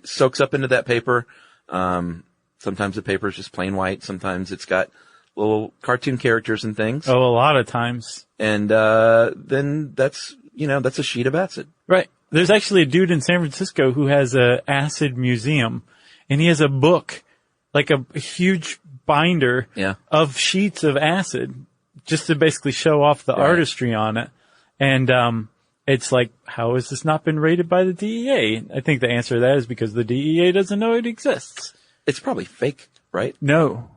soaks up into that paper. Sometimes the paper is just plain white. Sometimes it's got little cartoon characters and things. Oh, a lot of times. And then that's a sheet of acid. Right. There's actually a dude in San Francisco who has a acid museum, and he has a book, like a huge binder of sheets of acid, just to basically show off the artistry on it. And it's like, how has this not been rated by the DEA? I think the answer to that is because the DEA doesn't know it exists. It's probably fake, right? No.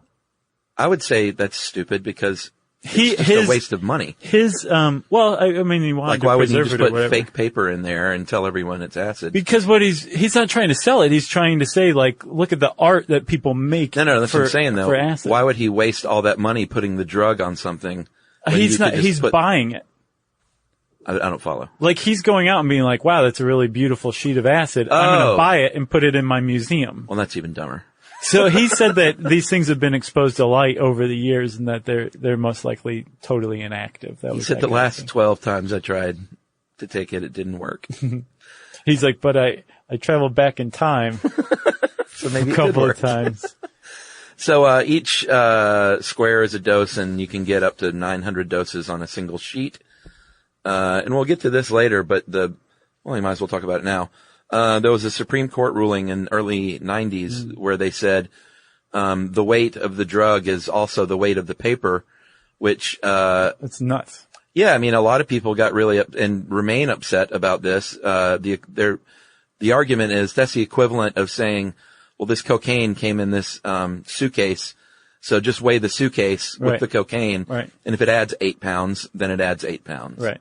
I would say that's stupid because it's just a waste of money. Well, I mean, he wanted to why would preserve you just it or put whatever. fake paper in there and tell everyone it's acid? Because he's not trying to sell it. He's trying to say, like, look at the art that people make. No, that's what I'm saying though. For acid. Why would he waste all that money putting the drug on something? He's buying it. I don't follow. Like, he's going out and being like, wow, that's a really beautiful sheet of acid. I'm going to buy it and put it in my museum. Well, that's even dumber. So he said that these things have been exposed to light over the years and that they're most likely totally inactive. He said the last 12 times I tried to take it didn't work. He's like, but I traveled back in time so maybe a couple of times. So each square is a dose, and you can get up to 900 doses on a single sheet. And we'll get to this later, but you might as well talk about it now. There was a Supreme Court ruling in early 90s where they said the weight of the drug is also the weight of the paper, which it's nuts. Yeah, I mean, a lot of people got really and remain upset about this. The argument is that's the equivalent of saying, well, this cocaine came in this suitcase, so just weigh the suitcase with the cocaine, and if it adds 8 pounds, then it adds 8 pounds. Right.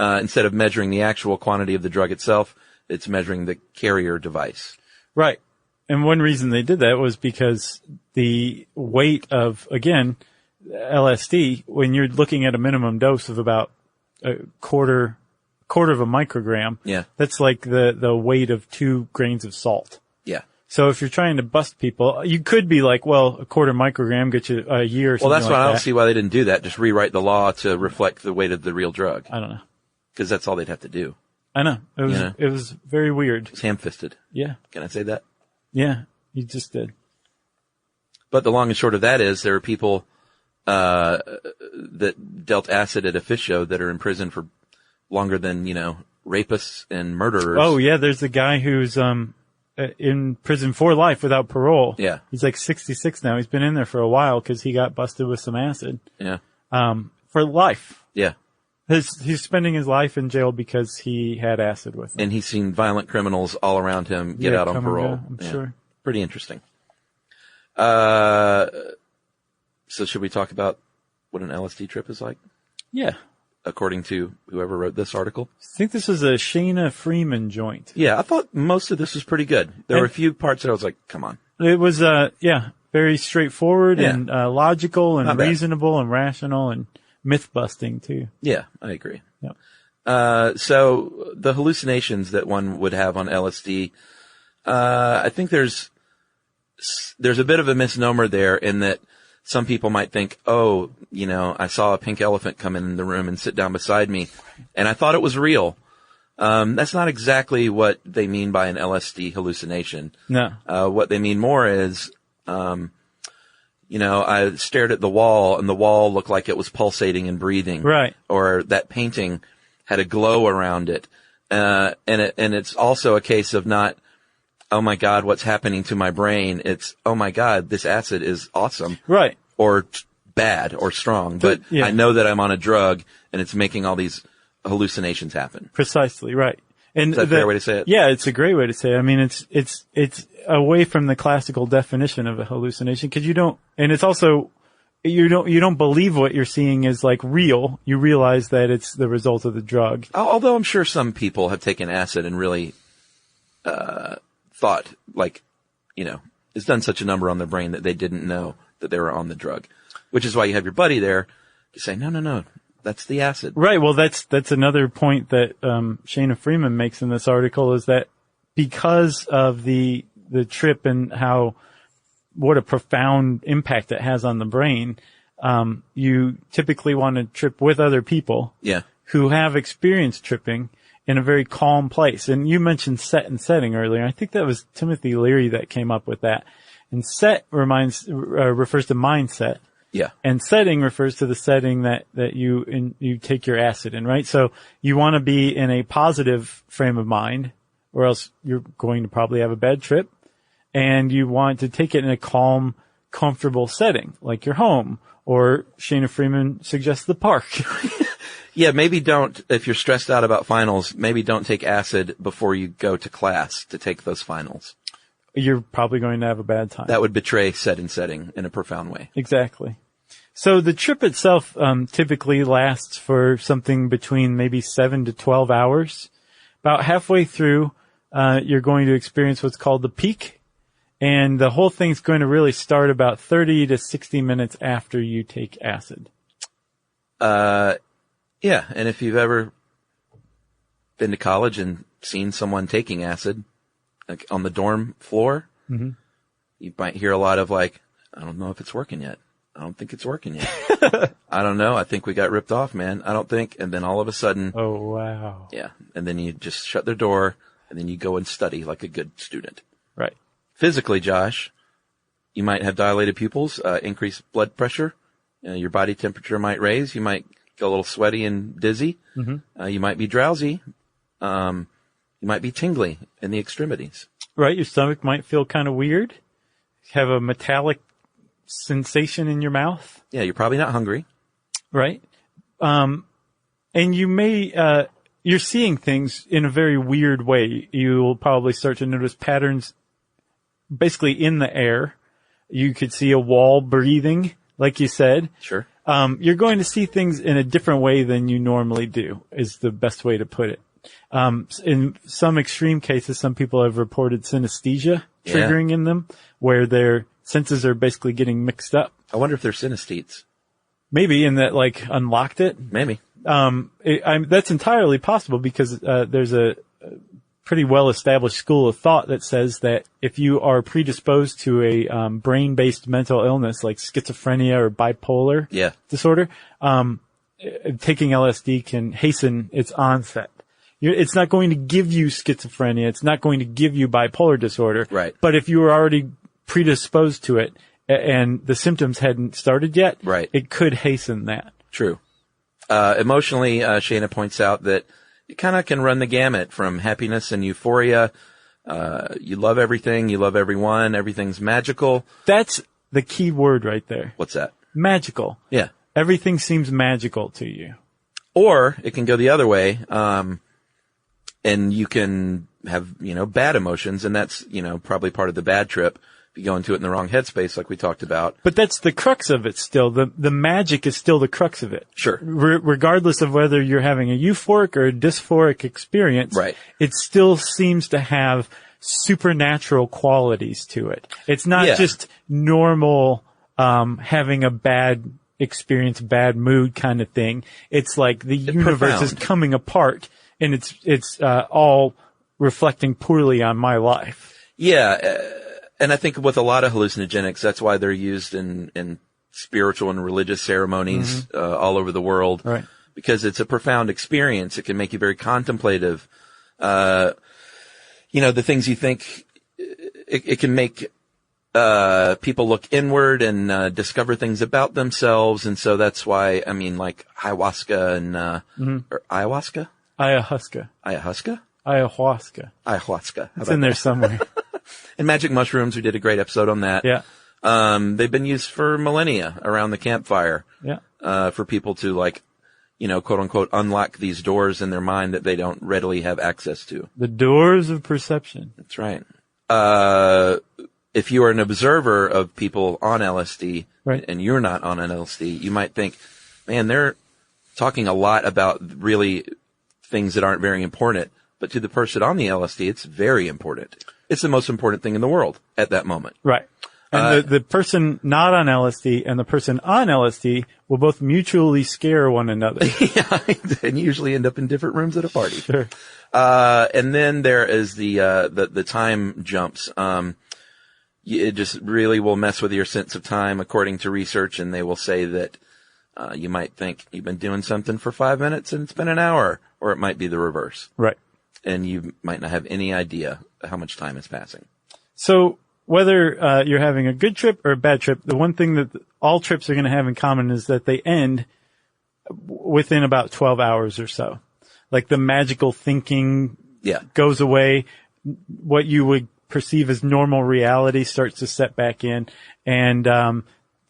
Instead of measuring the actual quantity of the drug itself, it's measuring the carrier device. Right. And one reason they did that was because the weight of, again, LSD, when you're looking at a minimum dose of about a quarter of a microgram, that's like the weight of 2 grains of salt. Yeah. So if you're trying to bust people, you could be like, well, a quarter microgram gets you a year or something. Well, that's why I don't see why they didn't do that. Just rewrite the law to reflect the weight of the real drug. I don't know. Because that's all they'd have to do. I know. It was very weird. It's ham-fisted. Yeah. Can I say that? Yeah, you just did. But the long and short of that is there are people that dealt acid at a fish show that are in prison for longer than, rapists and murderers. Oh, yeah, there's a guy who's in prison for life without parole. Yeah. He's like 66 now. He's been in there for a while because he got busted with some acid. Yeah. For life. Yeah. He's spending his life in jail because he had acid with him. And he's seen violent criminals all around him get out on parole. I'm sure. Pretty interesting. So should we talk about what an LSD trip is like? Yeah. According to whoever wrote this article. I think this is a Shana Freeman joint. Yeah, I thought most of this was pretty good. There were a few parts that I was like, come on. It was, very straightforward and logical and Not bad. reasonable and rational and myth-busting, too. Yeah, I agree. Yep. So the hallucinations that one would have on LSD, I think there's a bit of a misnomer there in that some people might think, oh, I saw a pink elephant come in the room and sit down beside me, and I thought it was real. That's not exactly what they mean by an LSD hallucination. No. What they mean more is, I stared at the wall and the wall looked like it was pulsating and breathing. Right. Or that painting had a glow around it. And it's also a case of not, oh my God, what's happening to my brain? It's, oh my God, this acid is awesome. Right. Or bad or strong. But I know that I'm on a drug and it's making all these hallucinations happen. Precisely, right. And is that a fair way to say it? Yeah, it's a great way to say it. I mean, it's away from the classical definition of a hallucination because and it's also, you don't believe what you're seeing is like real. You realize that it's the result of the drug. Although I'm sure some people have taken acid and really, thought like, it's done such a number on their brain that they didn't know that they were on the drug, which is why you have your buddy there to say, no, that's the acid. Right. Well, that's another point that, Shana Freeman makes in this article is that because of the trip and how what a profound impact it has on the brain, you typically want to trip with other people Yeah. who have experienced tripping in a very calm place. And you mentioned set and setting earlier. I think that was Timothy Leary that came up with that. And set refers to mindset. Yeah. And setting refers to the setting that you take your acid in, right? So you want to be in a positive frame of mind, or else you're going to probably have a bad trip. And you want to take it in a calm, comfortable setting, like your home, or Shana Freeman suggests the park. Yeah, maybe don't, if you're stressed out about finals, maybe don't take acid before you go to class to take those finals. You're probably going to have a bad time. That would betray set and setting in a profound way. Exactly. So the trip itself typically lasts for something between maybe 7 to 12 hours. About halfway through, you're going to experience what's called the peak. And the whole thing's going to really start about 30 to 60 minutes after you take acid. Yeah, and if you've ever been to college and seen someone taking acid, like on the dorm floor, you might hear a lot of like, I don't know if it's working yet. I don't think it's working yet. I don't know. I think we got ripped off, man. I don't think. And then all of a sudden. Oh, wow. Yeah. And then you just shut their door and then you go and study like a good student. Right. Physically, Josh, you might have dilated pupils, increased blood pressure. Your body temperature might raise. You might get a little sweaty and dizzy. You might be drowsy. You might be tingly in the extremities. Right. Your stomach might feel kind of weird. Have a metallic sensation in your mouth. Yeah, you're probably not hungry. Right. And you may, you're seeing things in a very weird way. You'll probably start to notice patterns basically in the air. You could see a wall breathing, like you said. Sure. You're going to see things in a different way than you normally do, is the best way to put it. In some extreme cases, some people have reported synesthesia triggering in them, where their senses are basically getting mixed up. I wonder if they're synesthetes. Maybe, and that like unlocked it. Maybe. That's entirely possible because there's a pretty well-established school of thought that says that if you are predisposed to a brain-based mental illness like schizophrenia or bipolar disorder, taking LSD can hasten its onset. It's not going to give you schizophrenia. It's not going to give you bipolar disorder. Right. But if you were already predisposed to it and the symptoms hadn't started yet, it could hasten that. True. Emotionally, Shana points out that it kind of can run the gamut from happiness and euphoria. You love everything. You love everyone. Everything's magical. That's the key word right there. What's that? Magical. Yeah. Everything seems magical to you. Or it can go the other way. And you can have, bad emotions, and that's, probably part of the bad trip if you go into it in the wrong headspace like we talked about. But that's the crux of it still. The magic is still the crux of it. Sure. Regardless of whether you're having a euphoric or a dysphoric experience, it still seems to have supernatural qualities to it. It's not just normal, having a bad experience, bad mood kind of thing. It's like the universe is coming apart. And it's all reflecting poorly on my life. Yeah. And I think with a lot of hallucinogenics, that's why they're used in spiritual and religious ceremonies, all over the world. Right. Because it's a profound experience. It can make you very contemplative. The things you think, it can make, people look inward and, discover things about themselves. And so that's why, like ayahuasca and, or ayahuasca? Ayahuasca. Ayahuasca? Ayahuasca. Ayahuasca. It's in there somewhere. And magic mushrooms, we did a great episode on that. Yeah. They've been used for millennia around the campfire. Yeah. For people to quote unquote, unlock these doors in their mind that they don't readily have access to. The doors of perception. That's right. If you are an observer of people on LSD and you're not on an LSD, you might think, man, they're talking a lot about really things that aren't very important, but to the person on the LSD, it's very important. It's the most important thing in the world at that moment. Right. And the person not on LSD and the person on LSD will both mutually scare one another. Yeah, and usually end up in different rooms at a party. Sure. And then there is the time jumps. it just really will mess with your sense of time, according to research, and they will say that you might think you've been doing something for 5 minutes and it's been an hour, or it might be the reverse. Right. And you might not have any idea how much time is passing. So whether you're having a good trip or a bad trip, the one thing that all trips are going to have in common is that they end within about 12 hours or so. Like the magical thinking goes away. What you would perceive as normal reality starts to set back in. And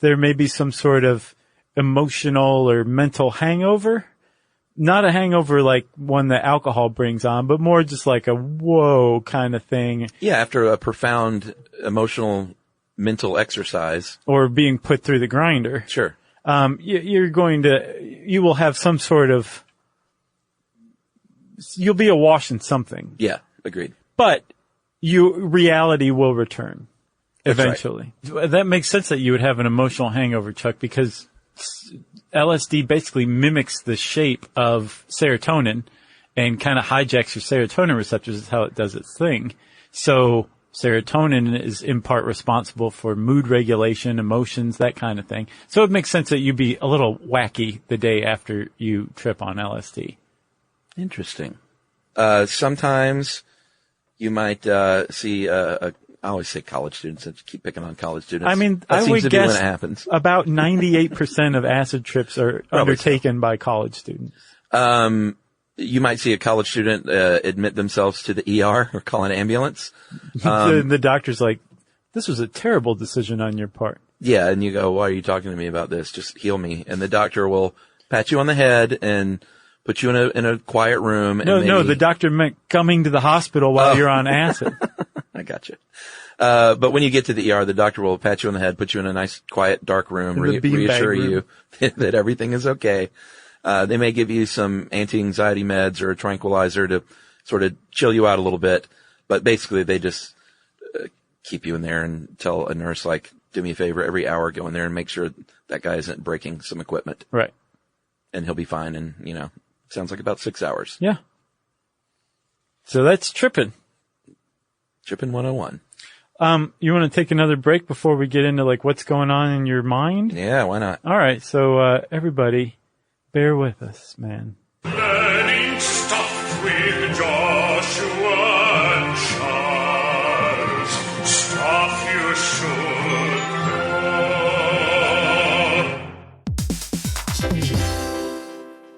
there may be some sort of emotional or mental hangover. Not a hangover like one that alcohol brings on, but more just like a whoa kind of thing. Yeah, after a profound emotional mental exercise. Or being put through the grinder. Sure. You will have some sort of, you'll be awash in something. Yeah, agreed. But reality will return eventually. Right. That makes sense that you would have an emotional hangover, Chuck, because LSD basically mimics the shape of serotonin and kind of hijacks your serotonin receptors is how it does its thing. So serotonin is in part responsible for mood regulation, emotions, that kind of thing. So it makes sense that you'd be a little wacky the day after you trip on LSD. Interesting. Sometimes you might see I always say college students. I keep picking on college students. I mean, that I seems would to be when guess it happens. About 98% of acid trips are undertaken by college students. You might see a college student admit themselves to the ER or call an ambulance. The doctor's like, this was a terrible decision on your part. Yeah, and you go, why are you talking to me about this? Just heal me. And the doctor will pat you on the head and put you in a quiet room. No, the doctor meant coming to the hospital while you're on acid. I got you. But when you get to the ER, the doctor will pat you on the head, put you in a nice, quiet, dark room, reassure you that everything is okay. They may give you some anti-anxiety meds or a tranquilizer to sort of chill you out a little bit. But basically, they just keep you in there and tell a nurse, like, do me a favor, every hour go in there and make sure that guy isn't breaking some equipment. Right. And he'll be fine in, sounds like about 6 hours. Yeah. So that's tripping. Tripping 101. You want to take another break before we get into like what's going on in your mind? Yeah, why not? All right. So, everybody bear with us, man. Learning stuff with Joshua and Charles. Stuff you should know.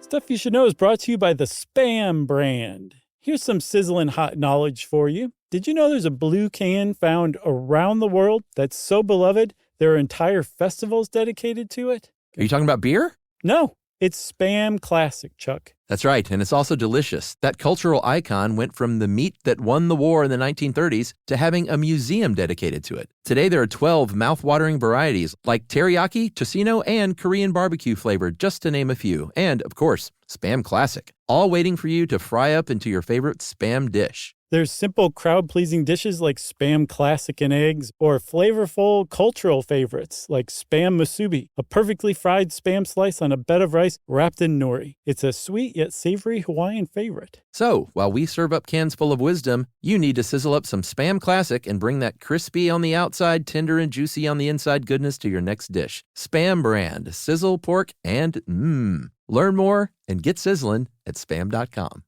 Stuff You Should Know is brought to you by the Spam brand. Here's some sizzling hot knowledge for you. Did you know there's a blue can found around the world that's so beloved there are entire festivals dedicated to it? Are you talking about beer? No, it's Spam Classic, Chuck. That's right, and it's also delicious. That cultural icon went from the meat that won the war in the 1930s to having a museum dedicated to it. Today there are 12 mouth-watering varieties like teriyaki, tocino, and Korean barbecue flavored, just to name a few. And, of course, Spam Classic, all waiting for you to fry up into your favorite Spam dish. There's simple, crowd-pleasing dishes like Spam Classic and eggs, or flavorful cultural favorites like Spam Musubi, a perfectly fried Spam slice on a bed of rice wrapped in nori. It's a sweet yet savory Hawaiian favorite. So, while we serve up cans full of wisdom, you need to sizzle up some Spam Classic and bring that crispy on the outside, tender and juicy on the inside goodness to your next dish. Spam brand, sizzle, pork, and mmm. Learn more and get sizzling at spam.com.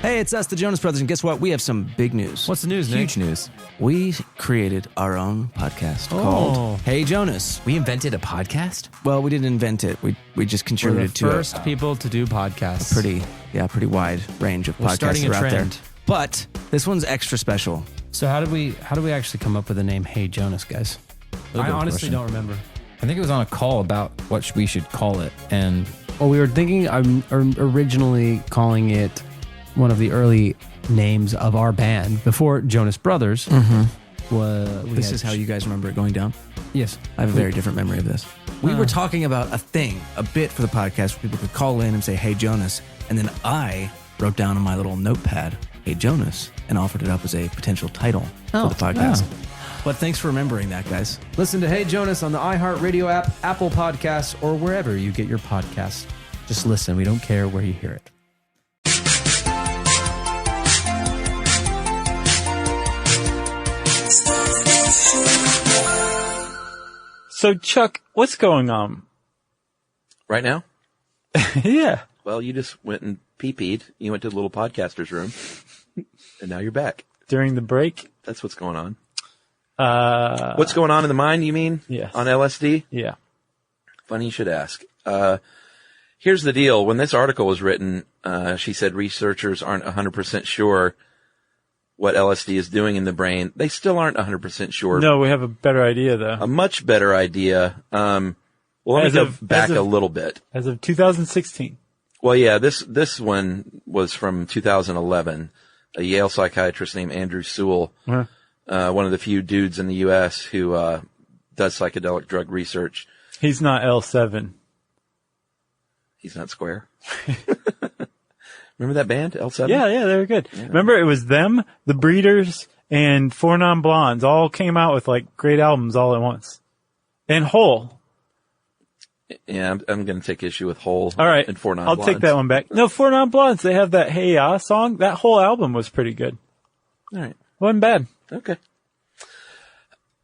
Hey, it's us, the Jonas Brothers, and guess what? We have some big news. What's the news, Nick? Huge news. We created our own podcast called Hey Jonas. We invented a podcast? Well, we didn't invent it. We just contributed to it. We're the first people to do podcasts. A pretty wide range of podcasts starting a out there. trend. But this one's extra special. So how did we actually come up with the name Hey Jonas, guys? I honestly don't remember. I think it was on a call about what we should call it. And Well, we were thinking originally calling it one of the early names of our band before Jonas Brothers. This is how you guys remember it going down? Yes. I have a very different memory of this. We were talking about a bit for the podcast where people could call in and say, hey, Jonas. And then I wrote down on my little notepad, hey, Jonas, and offered it up as a potential title for the podcast. But thanks for remembering that, guys. Listen to Hey Jonas on the iHeartRadio app, Apple Podcasts, or wherever you get your podcasts. Just listen. We don't care where you hear it. So, Chuck, what's going on? Right now? Yeah. Well, you just went and pee-peed. You went to the little podcaster's room, and now you're back. During the break? That's what's going on. What's going on in the mind, you mean? Yes. On LSD? Yeah. Funny you should ask. Here's the deal. When this article was written, she said researchers aren't 100% sure what LSD is doing in the brain. They still aren't 100% sure. No, we have a better idea, though. A much better idea. Well, let me go back a little bit. As of 2016. Well, yeah, this one was from 2011. A Yale psychiatrist named Andrew Sewell, one of the few dudes in the U.S. who does psychedelic drug research. He's not L7. He's not square. Remember that band, L7? Yeah, they were good. Yeah. Remember, it was them, the Breeders, and Four Non Blondes all came out with like great albums all at once. And Hole. Yeah, I'm going to take issue with Hole. All right, and Four Non I'll Blondes. take that one back. No, Four Non Blondes, they have that Hey Ya song. That whole album was pretty good. All right. Wasn't bad. Okay.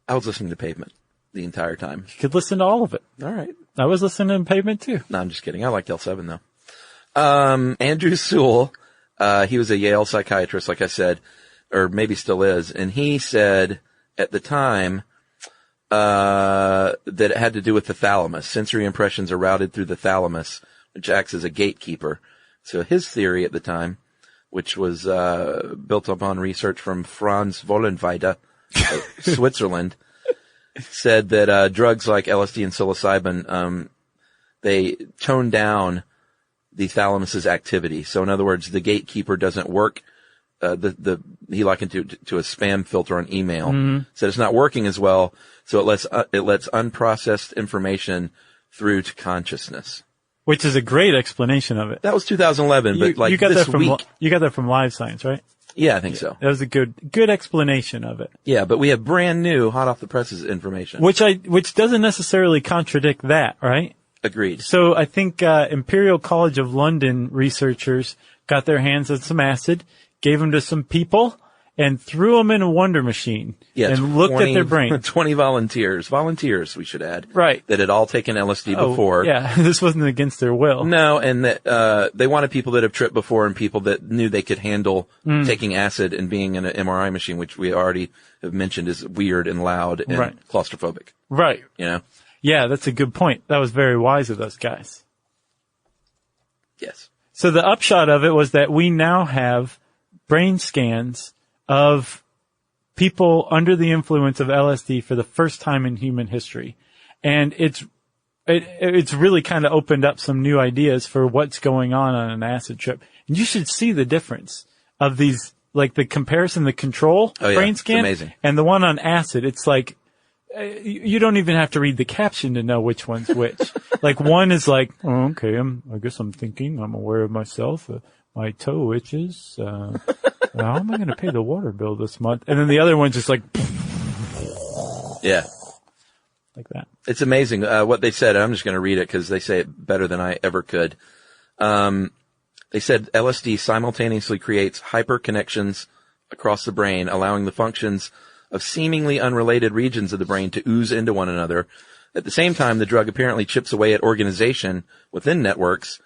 I was listening to Pavement the entire time. You could listen to all of it. All right. I was listening to Pavement too. No, I'm just kidding. I liked L7 though. Andrew Sewell, he was a Yale psychiatrist, like I said, or maybe still is, and he said at the time, that it had to do with the thalamus. Sensory impressions are routed through the thalamus, which acts as a gatekeeper. So his theory at the time, which was, built upon research from Franz Vollenweider, Switzerland, said that, drugs like LSD and psilocybin, they tone down the thalamus's activity. So in other words, the gatekeeper doesn't work. He likened it to a spam filter on email. Mm-hmm. Said it's not working as well. So it lets unprocessed information through to consciousness. Which is a great explanation of it. That was 2011, but like you got this that from, week. You got that from Live Science, right? Yeah, I think so. That was a good explanation of it. Yeah, but we have brand new, hot off the presses information. Which doesn't necessarily contradict that, right? Agreed. So I think, Imperial College of London researchers got their hands on some acid, gave them to some people, and threw them in a wonder machine. Yeah, and looked at their brain. 20 volunteers, we should add. Right. That had all taken LSD before. Yeah, this wasn't against their will. No, and that, they wanted people that have tripped before and people that knew they could handle taking acid and being in an MRI machine, which we already have mentioned is weird and loud and claustrophobic. Right. You know? Yeah, that's a good point. That was very wise of those guys. Yes. So the upshot of it was that we now have brain scans of people under the influence of LSD for the first time in human history. And it's really kind of opened up some new ideas for what's going on an acid trip. And you should see the difference of these, like the comparison, the control brain scan it's amazing. and the one on acid. It's like, you don't even have to read the caption to know which one's which. Like one is like, oh, okay, I guess I'm thinking, I'm aware of myself. My toe itches. How am I going to pay the water bill this month? And then the other one's just like, yeah, like that. It's amazing what they said. I'm just going to read it because they say it better than I ever could. They said LSD simultaneously creates hyperconnections across the brain, allowing the functions of seemingly unrelated regions of the brain to ooze into one another. At the same time, the drug apparently chips away at organization within networks.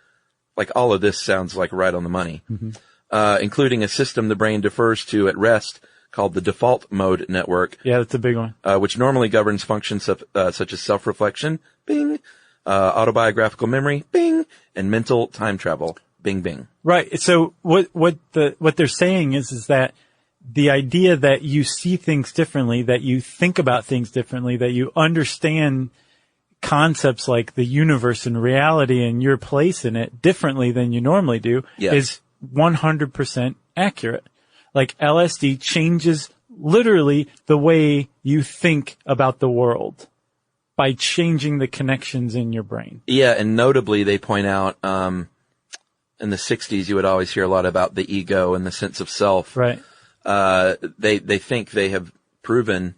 Like all of this sounds like right on the money, including a system the brain defers to at rest called the default mode network. Yeah, that's a big one. Which normally governs functions such as self-reflection, bing, autobiographical memory, bing, and mental time travel, bing, bing. Right. So what they're saying is that the idea that you see things differently, that you think about things differently, that you understand concepts like the universe and reality and your place in it differently than you normally do is 100% accurate. Like LSD changes literally the way you think about the world by changing the connections in your brain. Yeah, and notably they point out in the 60s you would always hear a lot about the ego and the sense of self. Right. They think they have proven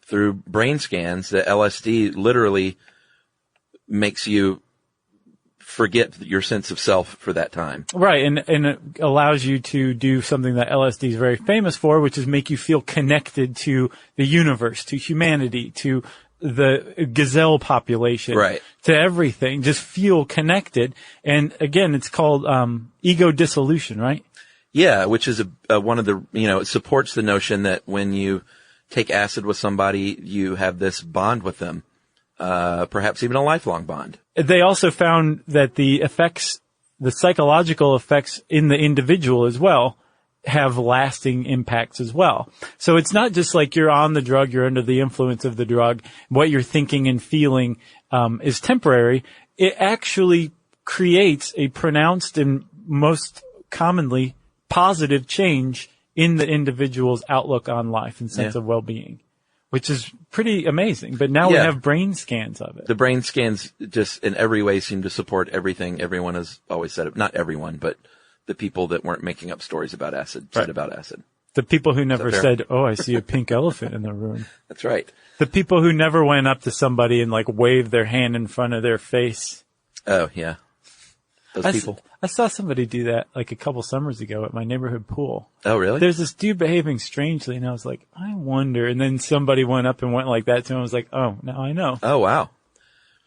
through brain scans that LSD literally makes you forget your sense of self for that time. Right. And it allows you to do something that LSD is very famous for, which is make you feel connected to the universe, to humanity, to the gazelle population, right, to everything, just feel connected. And again, it's called ego dissolution, right? Yeah, which is one of the, it supports the notion that when you take acid with somebody, you have this bond with them, perhaps even a lifelong bond. They also found that the psychological effects in the individual as well have lasting impacts as well. So it's not just like you're on the drug, you're under the influence of the drug, what you're thinking and feeling is temporary. It actually creates a pronounced and most commonly positive change in the individual's outlook on life and sense of well-being, which is pretty amazing. But now we have brain scans of it. The brain scans just in every way seem to support everything everyone has always said. Not everyone, but the people that weren't making up stories about acid said about acid. The people who never said, "Oh, I see a pink elephant in the room." That's right. The people who never went up to somebody and like waved their hand in front of their face. Oh, yeah. Those people. I saw somebody do that like a couple summers ago at my neighborhood pool. Oh, really? There's this dude behaving strangely, and I was like, I wonder. And then somebody went up and went like that to him. I was like, oh, now I know. Oh, wow.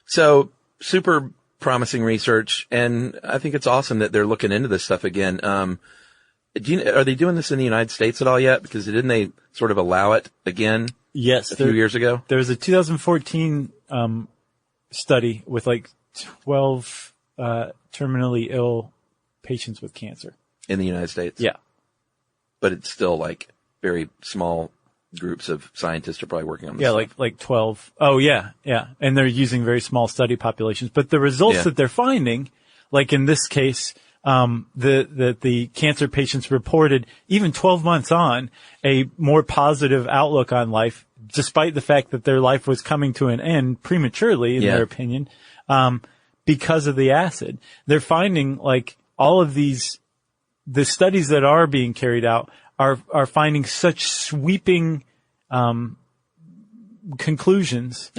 So super promising research, and I think it's awesome that they're looking into this stuff again. Are they doing this in the United States at all yet? Because didn't they sort of allow it again? Yes, a few years ago. There was a 2014 study with like 12 terminally ill patients with cancer in the United States. Yeah, but it's still like very small groups of scientists are probably working on this. Yeah, stuff. like 12. Oh, yeah. And they're using very small study populations. But the results that they're finding, like in this case, the cancer patients reported even 12 months on a more positive outlook on life, despite the fact that their life was coming to an end prematurely, in their opinion, because of the acid. They're finding like all of the studies that are being carried out are finding such sweeping conclusions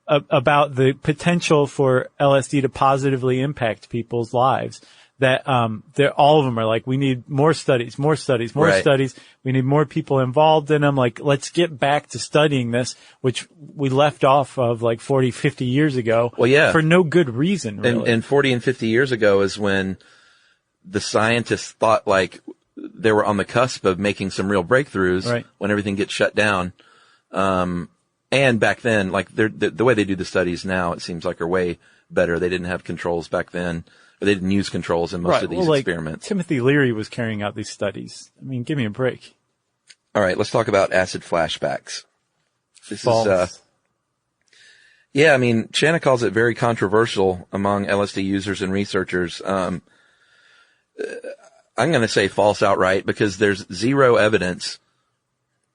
about the potential for LSD to positively impact people's lives that all of them are like, we need more studies. We need more people involved in them. Like, let's get back to studying this, which we left off of like 40, 50 years ago. Well, yeah. For no good reason, really. And 40 and 50 years ago is when the scientists thought like they were on the cusp of making some real breakthroughs when everything gets shut down. And back then, like the way they do the studies now, it seems like are way better. They didn't have controls back then, or they didn't use controls in most of these experiments. Timothy Leary was carrying out these studies. I mean, give me a break. All right, let's talk about acid flashbacks. This False. is, I mean, Shanna calls it very controversial among LSD users and researchers. I'm going to say false outright because there's zero evidence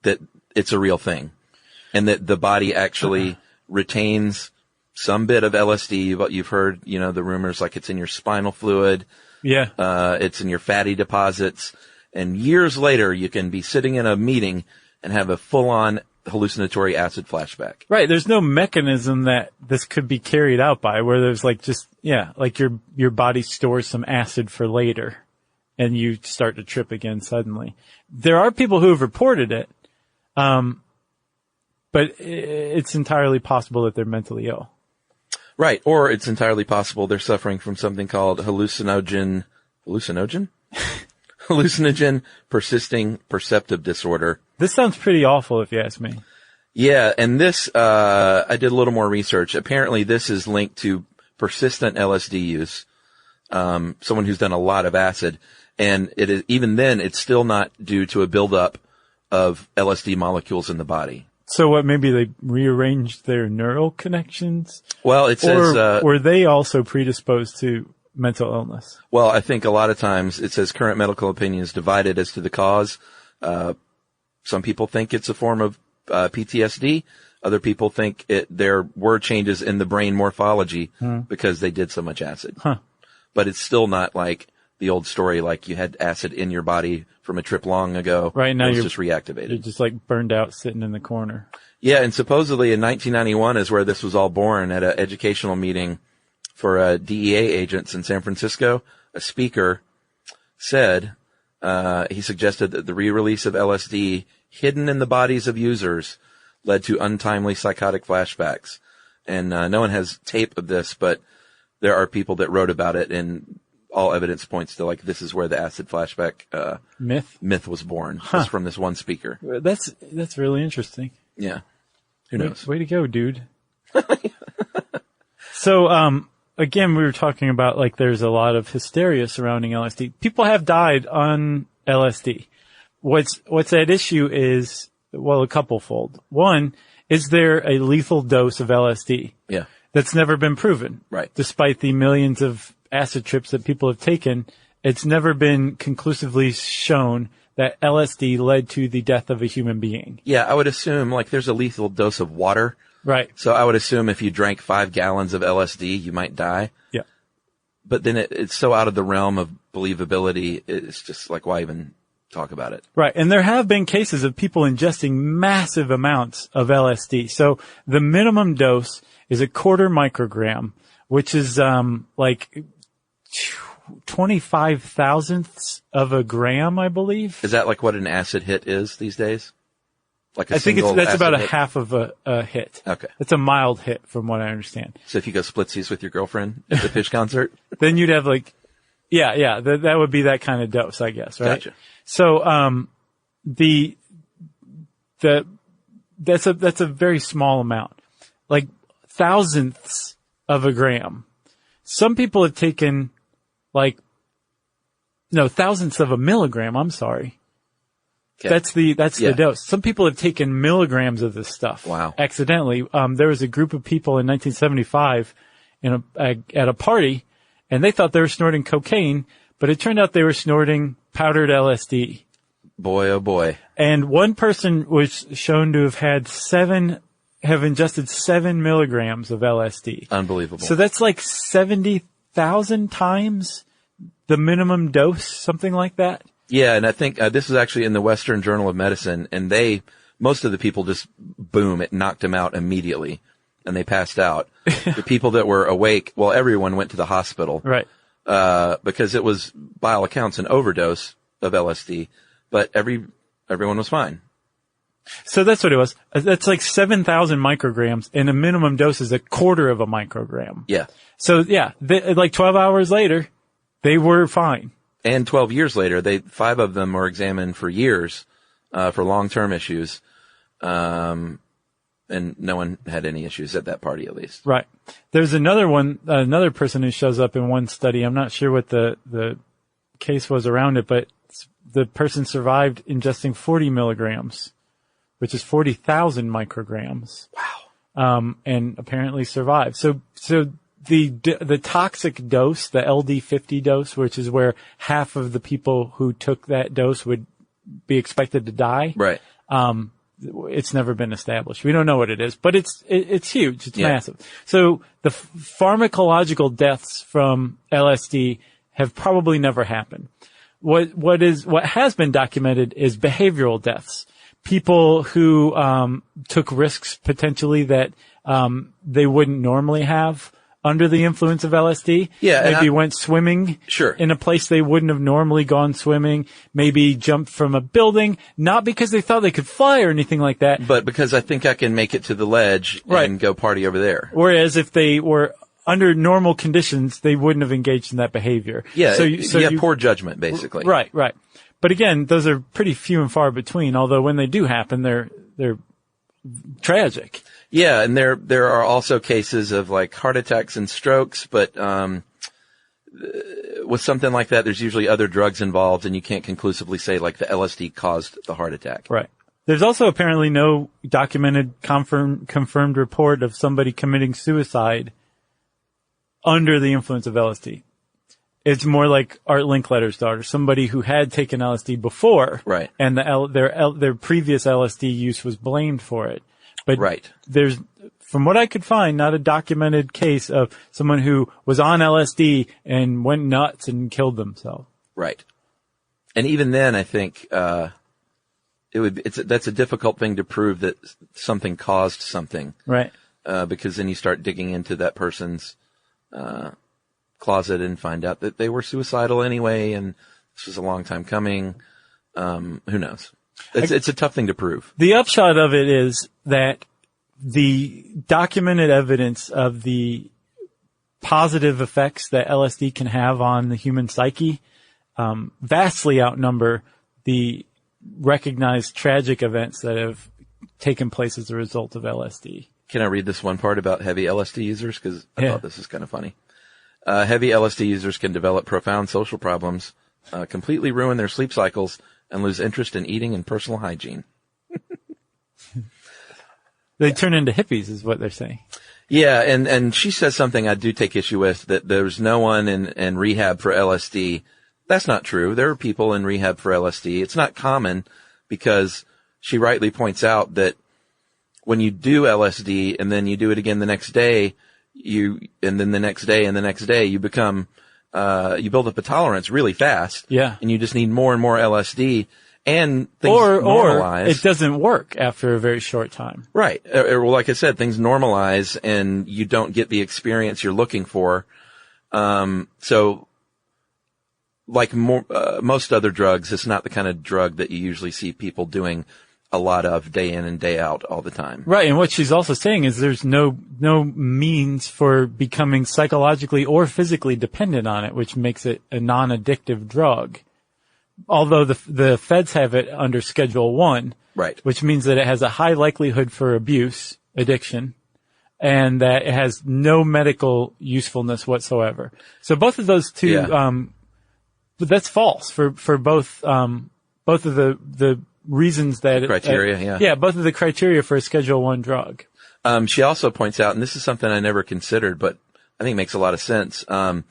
that it's a real thing and that the body actually retains some bit of LSD. But you've heard, the rumors like it's in your spinal fluid. Yeah. It's in your fatty deposits. And years later, you can be sitting in a meeting and have a full-on hallucinatory acid flashback. Right. There's no mechanism that this could be carried out by where there's like like your body stores some acid for later and you start to trip again suddenly. There are people who have reported it. But it's entirely possible that they're mentally ill. Right. Or it's entirely possible they're suffering from something called hallucinogen persisting perceptive disorder. This sounds pretty awful if you ask me. Yeah. And this, I did a little more research. Apparently this is linked to persistent LSD use. Someone who's done a lot of acid, and it is, even then it's still not due to a buildup of LSD molecules in the body. So what, maybe they rearranged their neural connections? Well, it says, or were they also predisposed to mental illness? Well, I think a lot of times it says current medical opinion is divided as to the cause. Some people think it's a form of PTSD. Other people think there were changes in the brain morphology because they did so much acid. But it's still not like the old story, like you had acid in your body from a trip long ago. Right now, you're just reactivated. You're just like burned out, sitting in the corner. Yeah, and supposedly in 1991 is where this was all born at an educational meeting for DEA agents in San Francisco. A speaker said he suggested that the re-release of LSD hidden in the bodies of users led to untimely psychotic flashbacks. And no one has tape of this, but there are people that wrote about it, and all evidence points to like this is where the acid flashback myth was born. Just from this one speaker. That's really interesting. Yeah. Who knows? Way to go, dude. So, again, we were talking about like there's a lot of hysteria surrounding LSD. People have died on LSD. What's at issue is, well, a couplefold. One, is there a lethal dose of LSD? Yeah. That's never been proven. Right. Despite the millions of acid trips that people have taken, it's never been conclusively shown that LSD led to the death of a human being. Yeah, I would assume like there's a lethal dose of water. Right. So I would assume if you drank 5 gallons of LSD, you might die. Yeah. But then it's so out of the realm of believability, it's just like, why even talk about it? Right. And there have been cases of people ingesting massive amounts of LSD. So the minimum dose is a 1/4 microgram, which is, like 25 thousandths of a gram, I believe. Is that like what an acid hit is these days? Like I think that's about a hit? half of a hit. Okay. It's a mild hit from what I understand. So if you go splitsies with your girlfriend at the Fish concert? Then you'd have like, yeah, that would be that kind of dose, I guess, right? Gotcha. So, that's a very small amount. Like thousandths of a gram. Some people have taken thousandths of a milligram, I'm sorry. Okay. That's the dose. Some people have taken milligrams of this stuff. Wow. Accidentally. There was a group of people in 1975 at a party, and they thought they were snorting cocaine, but it turned out they were snorting powdered LSD. Boy, oh boy. And one person was shown to have ingested 7 milligrams of LSD. Unbelievable. So that's like 70,000 times the minimum dose, something like that. Yeah, and I think this is actually in the Western Journal of Medicine, and most of the people just, boom, it knocked them out immediately, and they passed out. The people that were awake, well, everyone went to the hospital. Right. Because it was, by all accounts, an overdose of LSD, but everyone was fine. So that's what it was. That's like 7,000 micrograms, and a minimum dose is a 1/4 of a microgram. Yeah. So yeah, like 12 hours later, they were fine. And 12 years later, 5 of them were examined for years, for long-term issues. And no one had any issues at that party, at least. Right. There's another person who shows up in one study. I'm not sure what the case was around it, but the person survived ingesting 40 milligrams, which is 40,000 micrograms. Wow. And apparently survived. So the toxic dose, the LD50 dose, which is where half of the people who took that dose would be expected to die. Right. It's never been established. We don't know what it is, but it's huge. It's massive. So the pharmacological deaths from LSD have probably never happened. What has been documented is behavioral deaths. People who, took risks potentially that, they wouldn't normally have under the influence of LSD. Yeah. Maybe went swimming. Sure. In a place they wouldn't have normally gone swimming. Maybe jumped from a building, not because they thought they could fly or anything like that. But because I think I can make it to the ledge and go party over there. Whereas if they were under normal conditions, they wouldn't have engaged in that behavior. Yeah. So you have poor judgment, basically. Right. But again, those are pretty few and far between, although when they do happen, they're tragic. Yeah, and there are also cases of like heart attacks and strokes, but with something like that, there's usually other drugs involved, and you can't conclusively say like the LSD caused the heart attack. Right. There's also apparently no documented confirmed report of somebody committing suicide under the influence of LSD. It's more like Art Linkletter's daughter, somebody who had taken LSD before, right? And their previous LSD use was blamed for it. But there's, from what I could find, not a documented case of someone who was on LSD and went nuts and killed themselves. Right. And even then, I think that's a difficult thing to prove that something caused something, right? Because then you start digging into that person's closet and find out that they were suicidal anyway, and this was a long time coming. Who knows? It's a tough thing to prove. The upshot of it is that the documented evidence of the positive effects that LSD can have on the human psyche vastly outnumber the recognized tragic events that have taken place as a result of LSD. Can I read this one part about heavy LSD users? Because I thought this was kind of funny. Heavy LSD users can develop profound social problems, completely ruin their sleep cycles, and lose interest in eating and personal hygiene. They turn into hippies is what they're saying. Yeah, and she says something I do take issue with, that there's no one in rehab for LSD. That's not true. There are people in rehab for LSD. It's not common because she rightly points out that when you do LSD and then you do it again the next day, and then the next day and the next day, you become, you build up a tolerance really fast. Yeah. And you just need more and more LSD. And things normalize. Or it doesn't work after a very short time. Right. Well, like I said, things normalize and you don't get the experience you're looking for. So like most other drugs, it's not the kind of drug that you usually see people doing a lot of day in and day out all the time. Right. And what she's also saying is there's no means for becoming psychologically or physically dependent on it, which makes it a non-addictive drug. Although the feds have it under Schedule 1, right, which means that it has a high likelihood for abuse, addiction, and that it has no medical usefulness whatsoever. So both of those two, but that's false for both of the reasons that criteria, both of the criteria for a Schedule 1 drug. She also points out, and this is something I never considered, but I think makes a lot of sense. The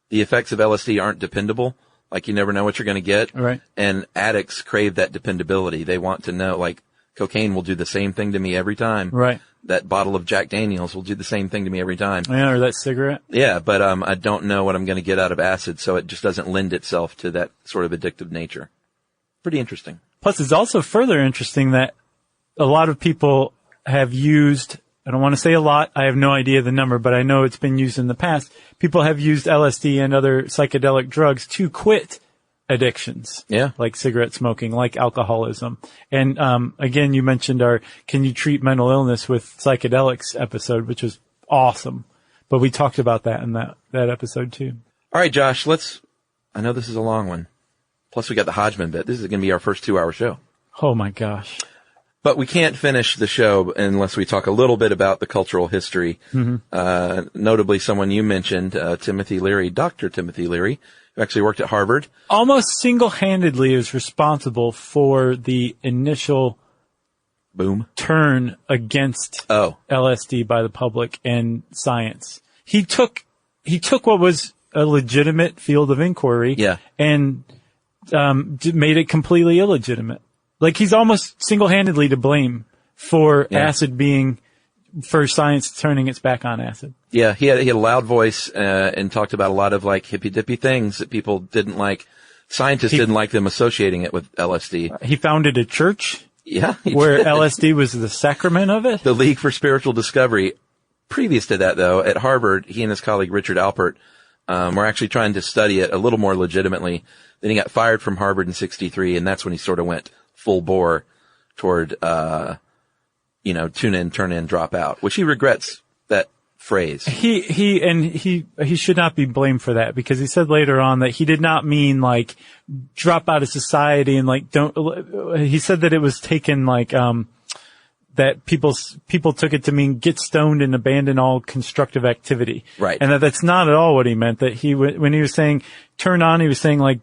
effects of LSD aren't dependable. Like, you never know what you're going to get. Right. And addicts crave that dependability. They want to know, like, cocaine will do the same thing to me every time. Right. That bottle of Jack Daniels will do the same thing to me every time. Yeah, or that cigarette. Yeah, but I don't know what I'm going to get out of acid, so it just doesn't lend itself to that sort of addictive nature. Pretty interesting. Plus, it's also further interesting that a lot of people have used, I don't want to say a lot, I have no idea the number, but I know it's been used in the past. People have used LSD and other psychedelic drugs to quit addictions. Yeah. Like cigarette smoking, like alcoholism. And, again, you mentioned our Can You Treat Mental Illness with Psychedelics episode, which was awesome. But we talked about that in that episode too. All right, Josh, I know this is a long one. Plus we got the Hodgman bit. This is going to be our first 2-hour show. Oh my gosh. But we can't finish the show unless we talk a little bit about the cultural history. Mm-hmm. Notably, someone you mentioned, Timothy Leary, Dr. Timothy Leary, who actually worked at Harvard. Almost single-handedly is responsible for the initial turn against LSD by the public and science. He took what was a legitimate field of inquiry and made it completely illegitimate. Like, he's almost single-handedly to blame for acid for science turning its back on acid. Yeah, he had a loud voice, and talked about a lot of, like, hippy-dippy things that people didn't like. Scientists didn't like them associating it with LSD. He founded a church. Yeah. Where LSD was the sacrament of it. The League for Spiritual Discovery. Previous to that, though, at Harvard, he and his colleague Richard Alpert, were actually trying to study it a little more legitimately. Then he got fired from Harvard in 1963, and that's when he sort of went full bore toward, tune in, turn in, drop out, which he regrets that phrase. He should not be blamed for that, because he said later on that he did not mean like drop out of society and like he said that it was taken like, that people took it to mean get stoned and abandon all constructive activity. Right. And that's not at all what he meant. That when he was saying turn on, he was saying like,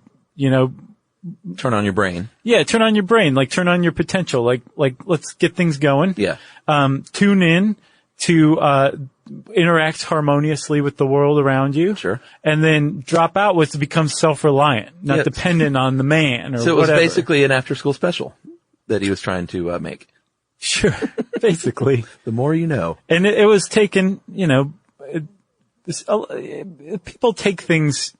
turn on your brain. Yeah, turn on your brain, like turn on your potential, like let's get things going. Yeah. Tune in to interact harmoniously with the world around you. Sure. And then drop out was to become self-reliant, not dependent on the man or so it was whatever. Basically an after-school special that he was trying to make. Sure, basically. The more you know. And it was taken, people take things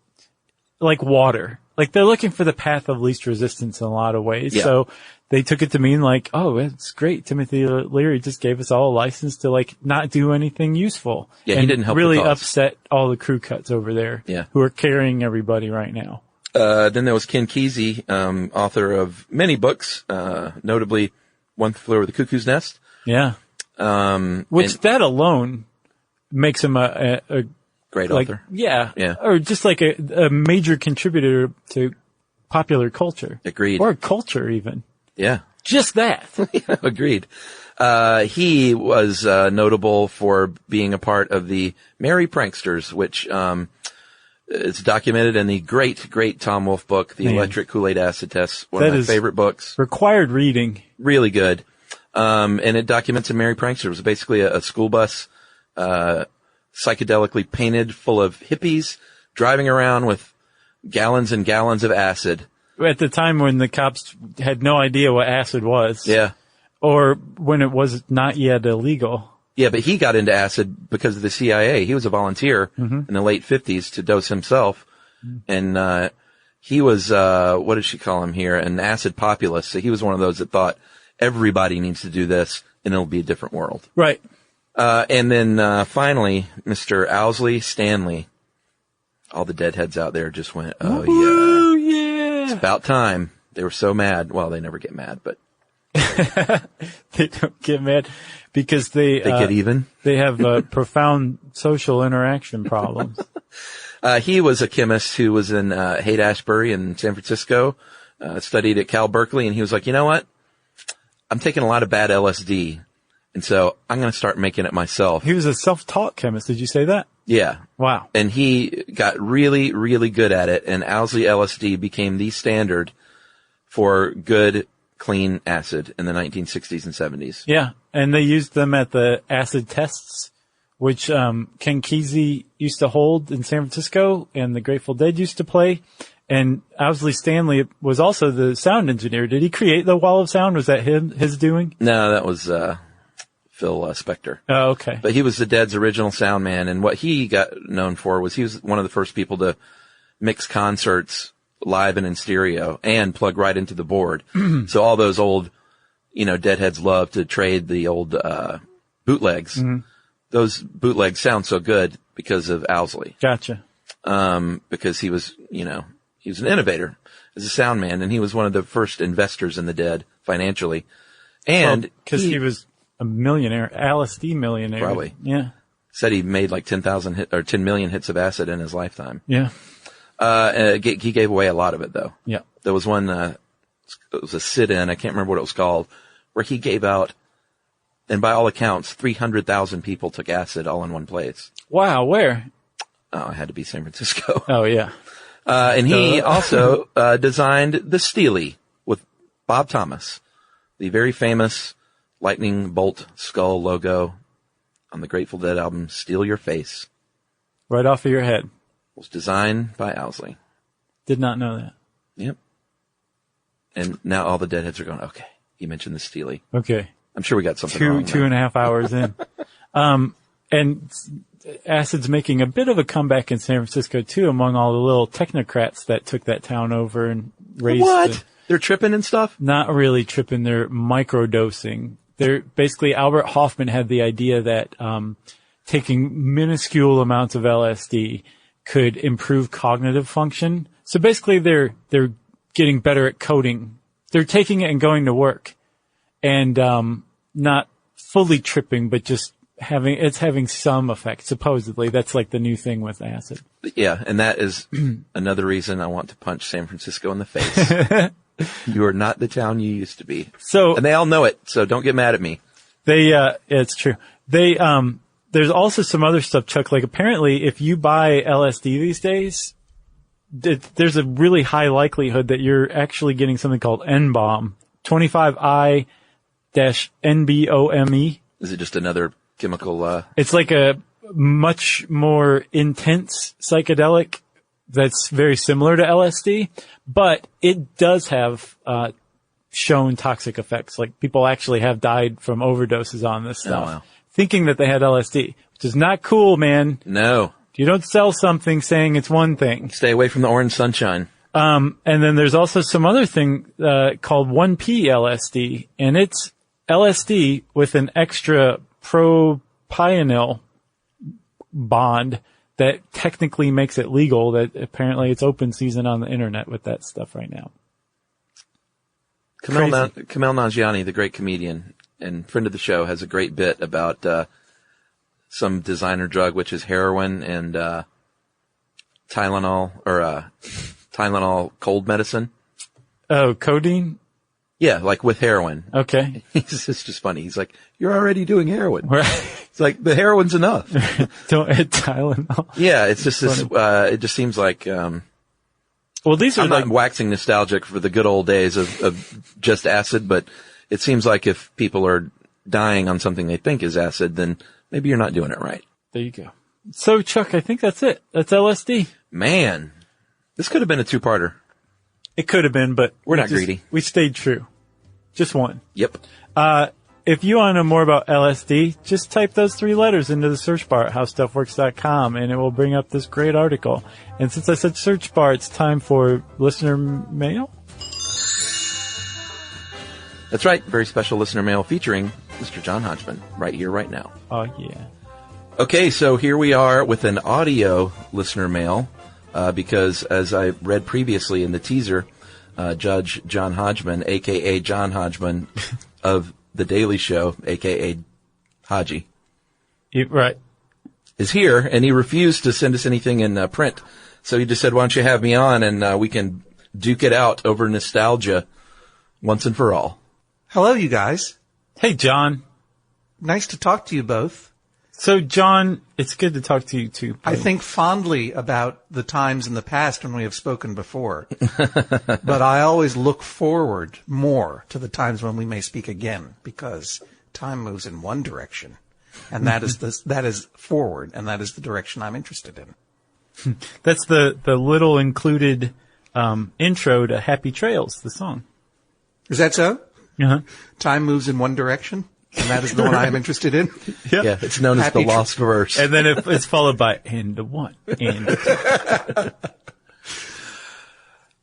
like water. Like, they're looking for the path of least resistance in a lot of ways. Yeah. So they took it to mean like, oh, it's great. Timothy Leary just gave us all a license to like not do anything useful. Yeah, and he didn't help really the cause. upset all the crew cuts over there. Yeah. Who are carrying everybody right now. Then there was Ken Kesey, author of many books, notably One Flew Over the Cuckoo's Nest. Yeah. That alone makes him a great author. Yeah. Yeah. Or just like a major contributor to popular culture. Agreed. Or culture even. Yeah. Just that. Yeah, agreed. He was notable for being a part of the Merry Pranksters, which it's documented in the great Tom Wolfe book, The Electric Kool-Aid Acid Test, one of my favorite books. Required reading. Really good. And it documents a Merry Prankster. It was basically a school bus, psychedelically painted full of hippies driving around with gallons and gallons of acid. At the time when the cops had no idea what acid was. Yeah. Or when it was not yet illegal. Yeah, but he got into acid because of the CIA. He was a volunteer in the late 50s to dose himself. And he was, what did she call him here? An acid populist. So he was one of those that thought everybody needs to do this and it'll be a different world. Right. And then finally, Mr. Owsley Stanley. All the deadheads out there just went, oh, yeah. It's about time. They were so mad. Well, they never get mad, but. They don't get mad because they get even. They have profound social interaction problems. He was a chemist who was in Haight-Ashbury in San Francisco, studied at Cal Berkeley, and he was like, you know what? I'm taking a lot of bad LSD, and so I'm going to start making it myself. He was a self-taught chemist. Did you say that? Yeah. Wow. And he got really, really good at it, and Owsley LSD became the standard for good, clean acid in the 1960s and 70s. Yeah, and they used them at the acid tests, which Ken Kesey used to hold in San Francisco, and the Grateful Dead used to play. And Owsley Stanley was also the sound engineer. Did he create the Wall of Sound? Was that his doing? No, that was Phil Spector. Oh, okay. But he was the Dead's original sound man, and what he got known for was he was one of the first people to mix concerts live and in stereo and plug right into the board. So all those old, Deadheads love to trade the old bootlegs. Those bootlegs sound so good because of Owsley. Gotcha. Because he was, he was an innovator as a sound man, and he was one of the first investors in the Dead financially. And because he was a millionaire, LSD millionaire. Probably. Yeah. Said he made like 10 million hits of acid in his lifetime. Yeah. He gave away a lot of it though. Yeah. There was one, it was a sit-in, I can't remember what it was called, where he gave out, and by all accounts, 300,000 people took acid all in one place. Wow, where? Oh, it had to be San Francisco. Oh, yeah. And he also, designed the Steely with Bob Thomas, the very famous lightning bolt skull logo on the Grateful Dead album, Steal Your Face. Right off of your head. Was designed by Owsley. Did not know that. Yep. And now all the Deadheads are going, okay, you mentioned the Steely. Okay. I'm sure we got something wrong. 2.5 hours in. And acid's making a bit of a comeback in San Francisco too, among all the little technocrats that took that town over and raised. What? They're tripping and stuff? Not really tripping. They're microdosing. They're basically, Albert Hofman had the idea that, taking minuscule amounts of LSD could improve cognitive function. So basically they're getting better at coding. They're taking it and going to work and, not fully tripping, but just having some effect. Supposedly that's like the new thing with acid. Yeah. And that is another reason I want to punch San Francisco in the face. You are not the town you used to be. So, and they all know it. So don't get mad at me. It's true. There's also some other stuff, Chuck, like apparently if you buy LSD these days, there's a really high likelihood that you're actually getting something called N-bomb, 25I-NBOME. Is it just another chemical, It's like a much more intense psychedelic that's very similar to LSD, but it does have, shown toxic effects. Like people actually have died from overdoses on this stuff. Oh, wow. Thinking that they had LSD, which is not cool, man. No. You don't sell something saying it's one thing. Stay away from the orange sunshine. And then there's also some other thing, called 1P LSD, and it's LSD with an extra propionyl bond that technically makes it legal, that apparently it's open season on the internet with that stuff right now. Kamel Nanjiani, the great comedian and friend of the show, has a great bit about some designer drug, which is heroin and Tylenol cold medicine. Oh, codeine? Yeah, like with heroin. Okay. It's just funny. He's like, you're already doing heroin. Right. It's like, the heroin's enough. Don't add Tylenol. Yeah, it's just this, it just seems like, well, these are I'm not waxing nostalgic for the good old days of just acid, but it seems like if people are dying on something they think is acid, then maybe you're not doing it right. There you go. So, Chuck, I think that's it. That's LSD. Man, this could have been a two-parter. It could have been, but we're not greedy. We stayed true. Just one. Yep. If you want to know more about LSD, just type those 3 letters into the search bar at howstuffworks.com and it will bring up this great article. And since I said search bar, it's time for listener mail. That's right. Very special listener mail featuring Mr. John Hodgman right here, right now. Oh, yeah. Okay, so here we are with an audio listener mail, because as I read previously in the teaser, Judge John Hodgman, a.k.a. John Hodgman of The Daily Show, a.k.a. Haji. Right. Is here, and he refused to send us anything in print. So he just said, why don't you have me on, and we can duke it out over nostalgia once and for all. Hello, you guys. Hey, John. Nice to talk to you both. So, John, it's good to talk to you, too. I think fondly about the times in the past when we have spoken before. But I always look forward more to the times when we may speak again, because time moves in one direction, and that is forward, and that is the direction I'm interested in. That's the little included intro to Happy Trails, the song. Is that so? Uh-huh. Time moves in one direction? And that is the one I am interested in? Yeah, it's known as the lost verse. And then it's followed by and the one, and the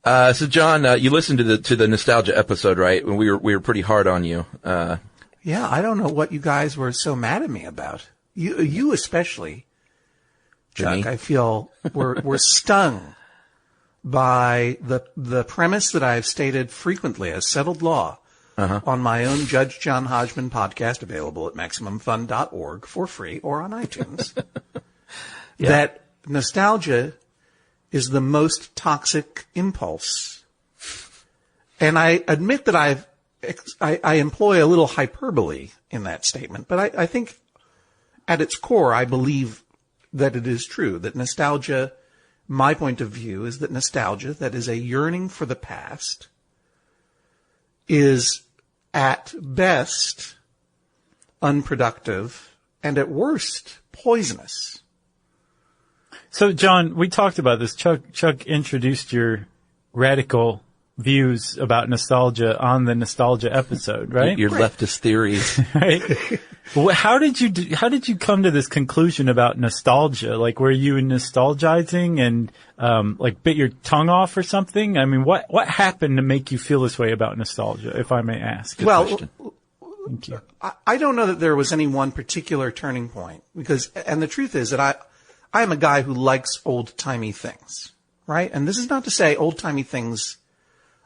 two. So John, you listened to the nostalgia episode, right? When we were pretty hard on you. Yeah, I don't know what you guys were so mad at me about. You especially, Chuck, I feel were stung by the premise that I've stated frequently as settled law. On my own Judge John Hodgman podcast, available at MaximumFun.org for free or on iTunes, that nostalgia is the most toxic impulse. And I admit that I employ a little hyperbole in that statement, but I think at its core, I believe that it is true, that nostalgia, my point of view is that nostalgia, that is a yearning for the past, is at best unproductive and at worst poisonous. So, John, we talked about this. Chuck introduced your radical views about nostalgia on the nostalgia episode, right? Your leftist theories. Right. Well, how did you come to this conclusion about nostalgia? Like, were you nostalgizing and like bit your tongue off or something? I mean, what happened to make you feel this way about nostalgia, if I may ask? Good question. Thank you. I don't know that there was any one particular turning point, and the truth is that I am a guy who likes old-timey things, right? And this is not to say old-timey things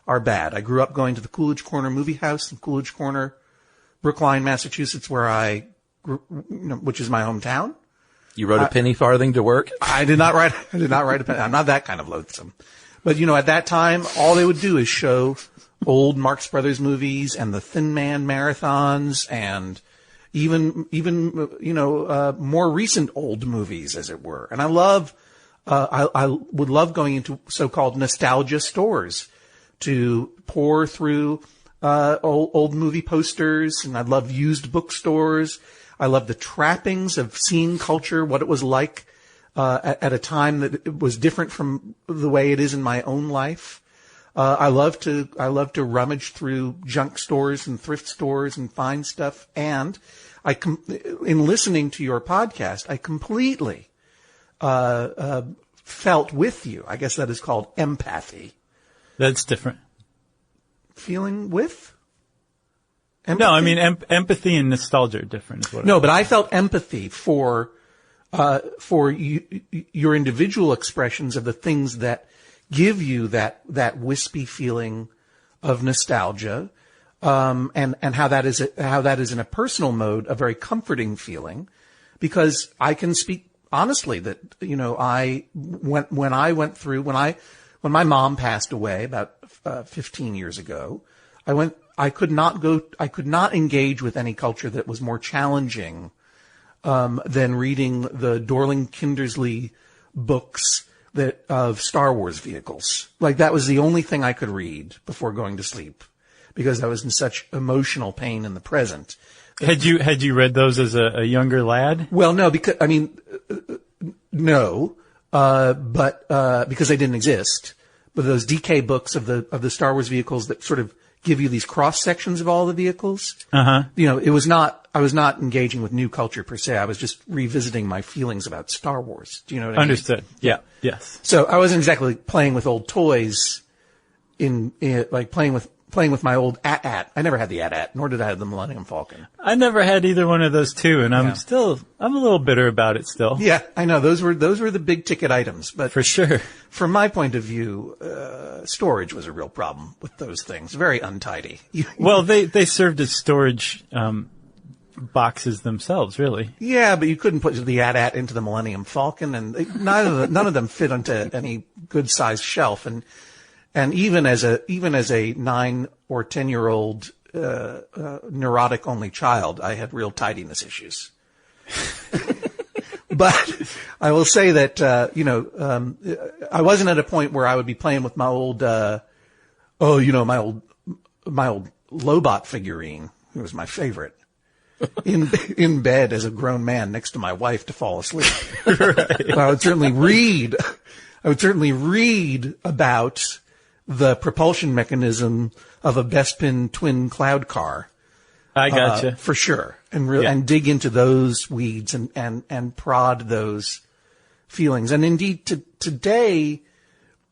are bad. I grew up going to the Coolidge Corner movie house in Coolidge Corner, Brookline, Massachusetts, where I grew, which is my hometown. You rode a penny farthing to work? I did not ride a penny. I'm not that kind of loathsome. But, at that time, all they would do is show old Marx Brothers movies and the Thin Man marathons and even more recent old movies, as it were. And I would love going into so-called nostalgia stores to pour through old movie posters, and I love used bookstores. I love the trappings of scene culture, what it was like at a time that it was different from the way it is in my own life. I love to rummage through junk stores and thrift stores and find stuff. And in listening to your podcast, I completely felt with you. I guess that is called empathy. That's different. Feeling with? Empathy? No, I mean, empathy and nostalgia are different. Is what no, but I felt empathy for for your individual expressions of the things that give you that wispy feeling of nostalgia, and how that is in a personal mode a very comforting feeling, because I can speak honestly that when my mom passed away about 15 years ago, I could not engage with any culture that was more challenging than reading the Dorling Kindersley books of Star Wars vehicles. Like, that was the only thing I could read before going to sleep, because I was in such emotional pain in the present. Had you read those as a younger lad? Well, no, because because they didn't exist. But those DK books of the Star Wars vehicles that sort of give you these cross sections of all the vehicles. I was not engaging with new culture per se. I was just revisiting my feelings about Star Wars. Do you know what I mean? Understood. Yeah. Yes. So I wasn't exactly playing with old toys like playing with my old AT-AT. I never had the AT-AT, nor did I have the Millennium Falcon. I never had either one of those too, and I'm a little bitter about it still. Yeah, I know. Those were the big ticket items, but for sure, from my point of view, storage was a real problem with those things. Very untidy. Well, they served as storage boxes themselves, really. Yeah, but you couldn't put the AT-AT into the Millennium Falcon, and none of them fit onto any good sized shelf. And even as a 9 or 10-year-old neurotic only child, I had real tidiness issues. But I will say that I wasn't at a point where I would be playing with my old my old Lobot figurine. It was my favorite. In bed as a grown man next to my wife to fall asleep. Right. I would certainly read about the propulsion mechanism of a Bespin twin cloud car. I gotcha. For sure. And dig into those weeds and prod those feelings. And indeed, today,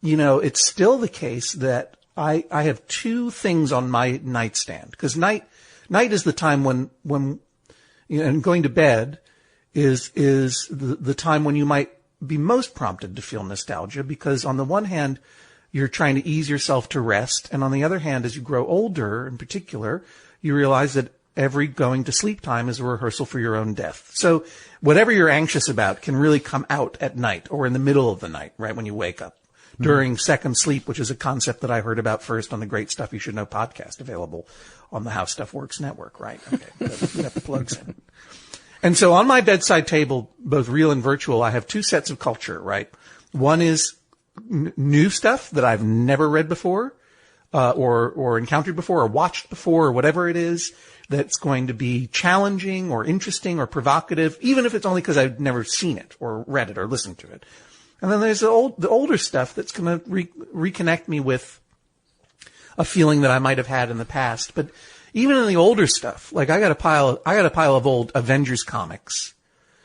it's still the case that I have two things on my nightstand. Because night is the time when and going to bed is the time when you might be most prompted to feel nostalgia, because on the one hand, you're trying to ease yourself to rest. And on the other hand, as you grow older in particular, you realize that every going to sleep time is a rehearsal for your own death. So whatever you're anxious about can really come out at night or in the middle of the night, right when you wake up. During second sleep, which is a concept that I heard about first on the Great Stuff You Should Know podcast, available on the How Stuff Works network, right? Okay, we got the plugs in. And so on my bedside table, both real and virtual, I have two sets of culture, right? One is new stuff that I've never read before, or encountered before, or watched before, or whatever it is that's going to be challenging or interesting or provocative, even if it's only because I've never seen it or read it or listened to it. And then there's the older stuff that's going to reconnect me with a feeling that I might have had in the past. But even in the older stuff, like I got a pile of old Avengers comics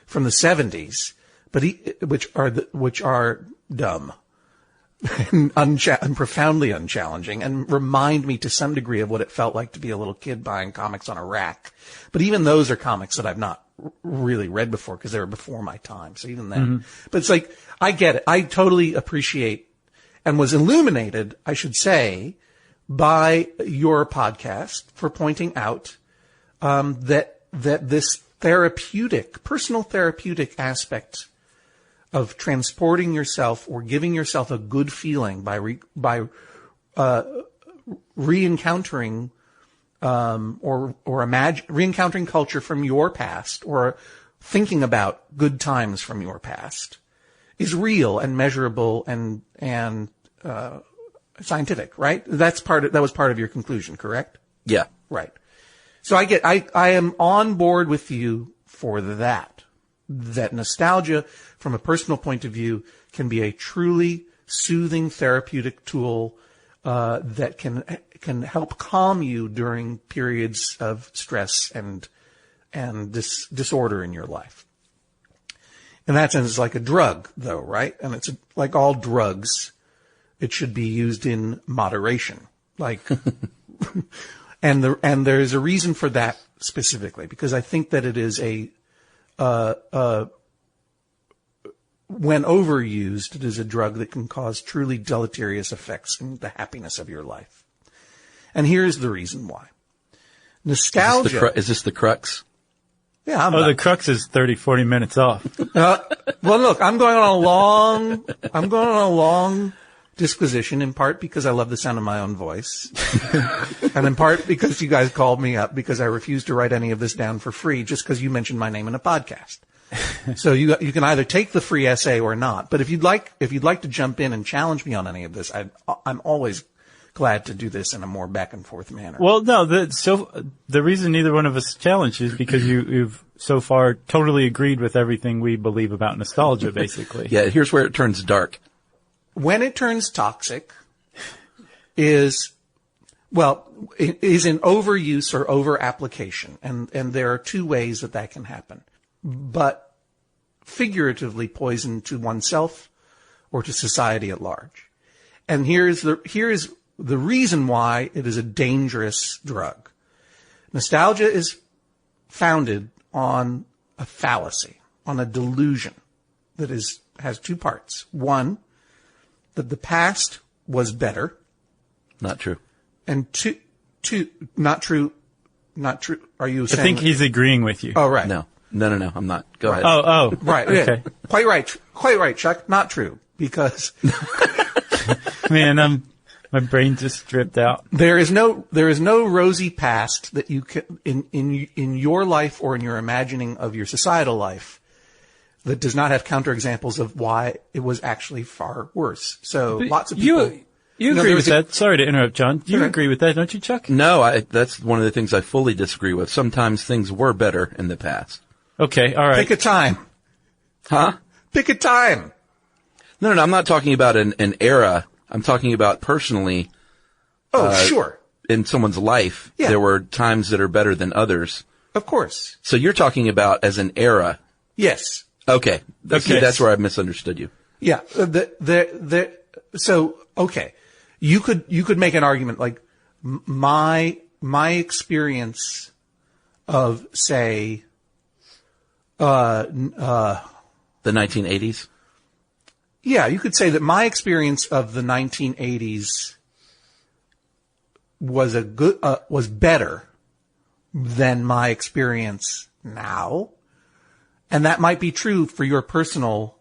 from the 70s, but which are dumb and profoundly unchallenging, and remind me to some degree of what it felt like to be a little kid buying comics on a rack. But even those are comics that I've not really read before because they were before my time. So even then, but it's like, I get it. I totally appreciate and was illuminated, I should say, by your podcast for pointing out, that this personal therapeutic aspect of transporting yourself or giving yourself a good feeling by re-encountering re-encountering culture from your past, or thinking about good times from your past, is real and measurable and scientific, right? That was part of your conclusion, correct? Yeah. Right. So I am on board with you for that nostalgia from a personal point of view can be a truly soothing therapeutic tool, that can help calm you during periods of stress and disorder in your life. In that sense, it's like a drug, though, right? And it's like all drugs, it should be used in moderation. Like, and there's a reason for that specifically, because I think that it is when overused, it is a drug that can cause truly deleterious effects in the happiness of your life. And here's the reason why. Nostalgia. Is this the crux? Yeah. The crux is 30, 40 minutes off. Well, look, I'm going on a long disquisition, in part because I love the sound of my own voice, and in part because you guys called me up because I refused to write any of this down for free just because you mentioned my name in a podcast. So you can either take the free essay or not. But if you'd like to jump in and challenge me on any of this, I'm always glad to do this in a more back and forth manner. Well, no, the reason neither one of us challenged is because you've so far totally agreed with everything we believe about nostalgia, basically. Yeah, here's where it turns dark. When it turns toxic is in overuse or over application. And there are two ways that can happen. But figuratively poison to oneself or to society at large. And here's the reason why it is a dangerous drug. Nostalgia is founded on a fallacy, on a delusion that has two parts. One, that the past was better. Not true. And two, not true. Are you saying? I think he's agreeing with you. Oh, right. No, I'm not. Go ahead. Oh. Right. Okay. Yeah. Quite right, Chuck. Not true. Because. Man, my brain just stripped out. There is no rosy past that you can, in your life or in your imagining of your societal life, that does not have counterexamples of why it was actually far worse. So lots of people. You agree with that? Sorry to interrupt, John. You agree with that, don't you, Chuck? No, that's one of the things I fully disagree with. Sometimes things were better in the past. Okay, all right. Pick a time. Huh? Pick a time. No, I'm not talking about an era. I'm talking about personally. Sure. In someone's life, there were times that are better than others. Of course. So you're talking about as an era. Yes. Okay. See, that's where I misunderstood you. Yeah. Okay. You could make an argument like my experience of, say, the 1980s. Yeah, you could say that my experience of the 1980s was better than my experience now. And that might be true for your personal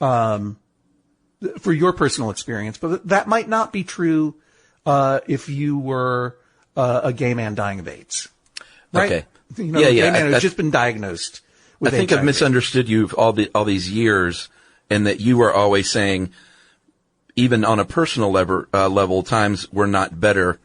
experience, but that might not be true if you were a gay man dying of AIDS, right? Okay. A gay man who's just been diagnosed with HIV. I think I've misunderstood you all these years, and that you were always saying, even on a personal level, times were not better.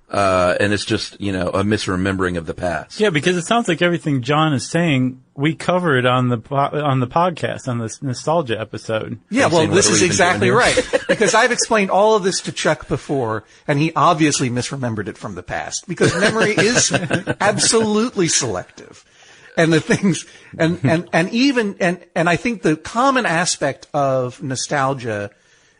And it's just, a misremembering of the past. Yeah, because it sounds like everything John is saying, we covered on the podcast, on this nostalgia episode. Yeah, well, this is exactly right. Because I've explained all of this to Chuck before, and he obviously misremembered it from the past. Because memory is absolutely selective. And the things, and I think the common aspect of nostalgia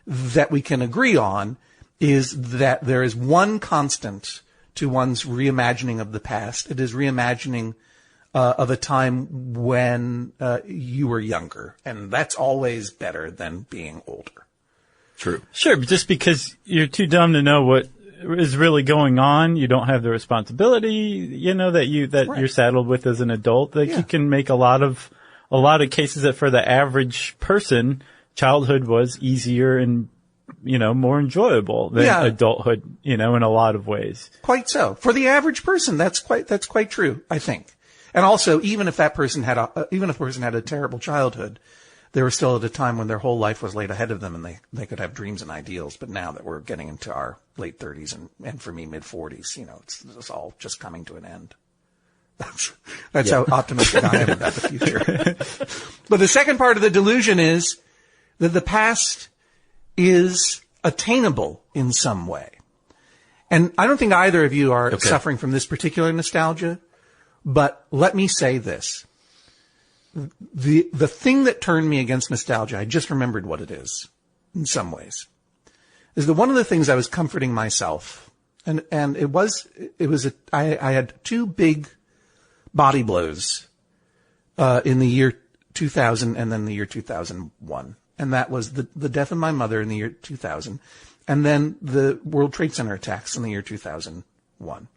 that we can agree on is that there is one constant to one's reimagining of the past. It is reimagining of a time when you were younger, and that's always better than being older. True. Sure, but just because you're too dumb to know what is really going on, you don't have the responsibility, that you're saddled with as an adult. You can make a lot of cases that for the average person, childhood was easier and more enjoyable than adulthood, in a lot of ways. Quite so. For the average person, that's quite true, I think. And also, even if a person had a terrible childhood, they were still at a time when their whole life was laid ahead of them and they could have dreams and ideals. But now that we're getting into our late 30s and for me, mid 40s, it's all just coming to an end. That's how optimistic I am about the future. But the second part of the delusion is that the past is attainable in some way. And I don't think either of you are suffering from this particular nostalgia, but let me say this. The thing that turned me against nostalgia, I just remembered what it is in some ways, is that one of the things I was comforting myself, and I had two big body blows in the year 2000 and then the year 2001. And that was the death of my mother in the year 2000. And then the World Trade Center attacks in the year 2001.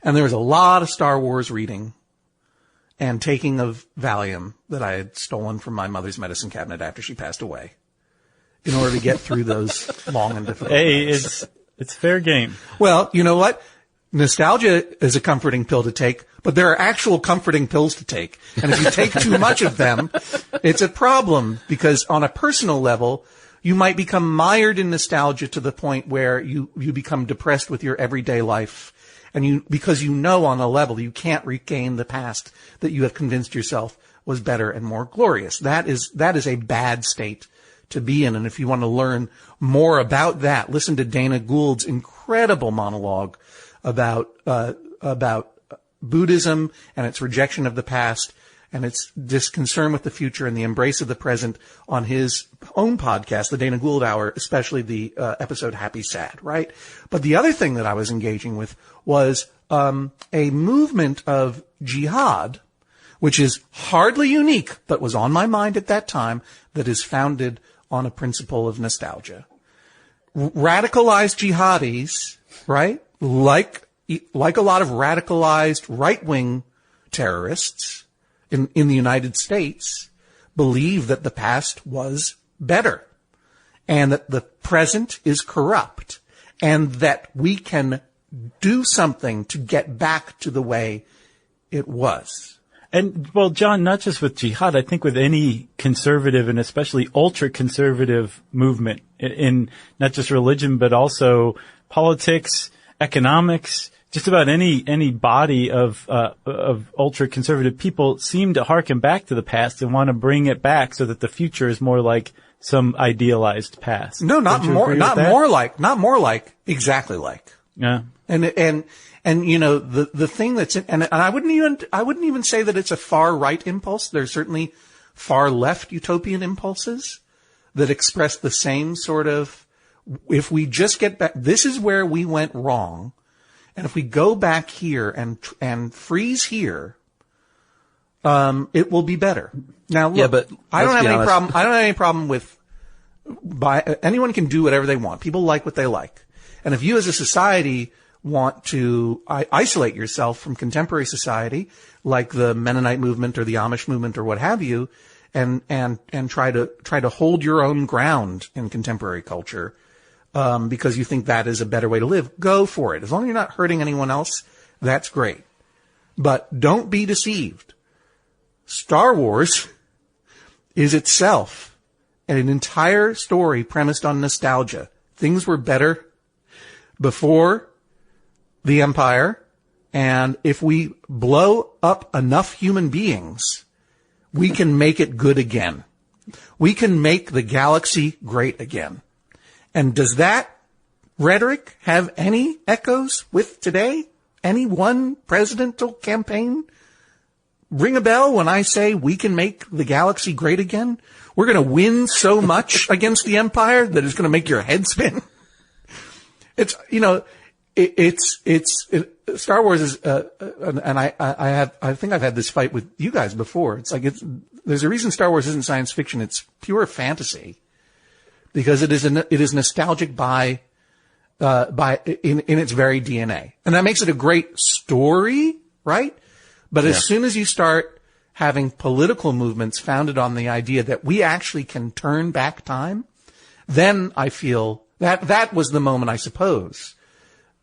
And there was a lot of Star Wars reading and taking of Valium that I had stolen from my mother's medicine cabinet after she passed away in order to get through those long and difficult nights. It's fair game. Well, you know what? Nostalgia is a comforting pill to take, but there are actual comforting pills to take. And if you take too much of them, it's a problem, because on a personal level, you might become mired in nostalgia to the point where you become depressed with your everyday life. And because you know on a level you can't regain the past that you have convinced yourself was better and more glorious. That is a bad state to be in. And if you want to learn more about that, listen to Dana Gould's incredible monologue about Buddhism and its rejection of the past and its disconcern with the future and the embrace of the present on his own podcast, the Dana Gould Hour, especially the episode Happy Sad, right? But the other thing that I was engaging with was a movement of jihad, which is hardly unique, but was on my mind at that time, that is founded on a principle of nostalgia. Radicalized jihadis, right? Like a lot of radicalized right-wing terrorists in the United States, believe that the past was better and that the present is corrupt and that we can do something to get back to the way it was. And, well, John, not just with jihad, I think with any conservative and especially ultra-conservative movement in not just religion, but also politics, economics, just about any body of ultra-conservative people seem to harken back to the past and want to bring it back so that the future is more like some idealized past. No, not more like, exactly like. Yeah. And you know, the thing that's and I wouldn't even say that it's a far right impulse. There's certainly far left utopian impulses that express the same sort of, if we just get back, this is where we went wrong. And if we go back here and freeze here, it will be better. Now, look, yeah, but I don't have any problem with, anyone can do whatever they want. People like what they like. And if you as a society want to isolate yourself from contemporary society, like the Mennonite movement or the Amish movement or what have you, and try to hold your own ground in contemporary culture, because you think that is a better way to live, go for it. As long as you're not hurting anyone else, that's great. But don't be deceived. Star Wars is itself an entire story premised on nostalgia. Things were better before the Empire, and if we blow up enough human beings, we can make it good again. We can make the galaxy great again. And does that rhetoric have any echoes with today? Any one presidential campaign ring a bell when I say we can make the galaxy great again? We're going to win so much against the Empire that it's going to make your head spin. It's, you know, Star Wars is, and I think I've had this fight with you guys before. It's like, there's a reason Star Wars isn't science fiction. It's pure fantasy. Because it is nostalgic in its very DNA. And that makes it a great story, right? But as soon as you start having political movements founded on the idea that we actually can turn back time, then I feel that was the moment, I suppose,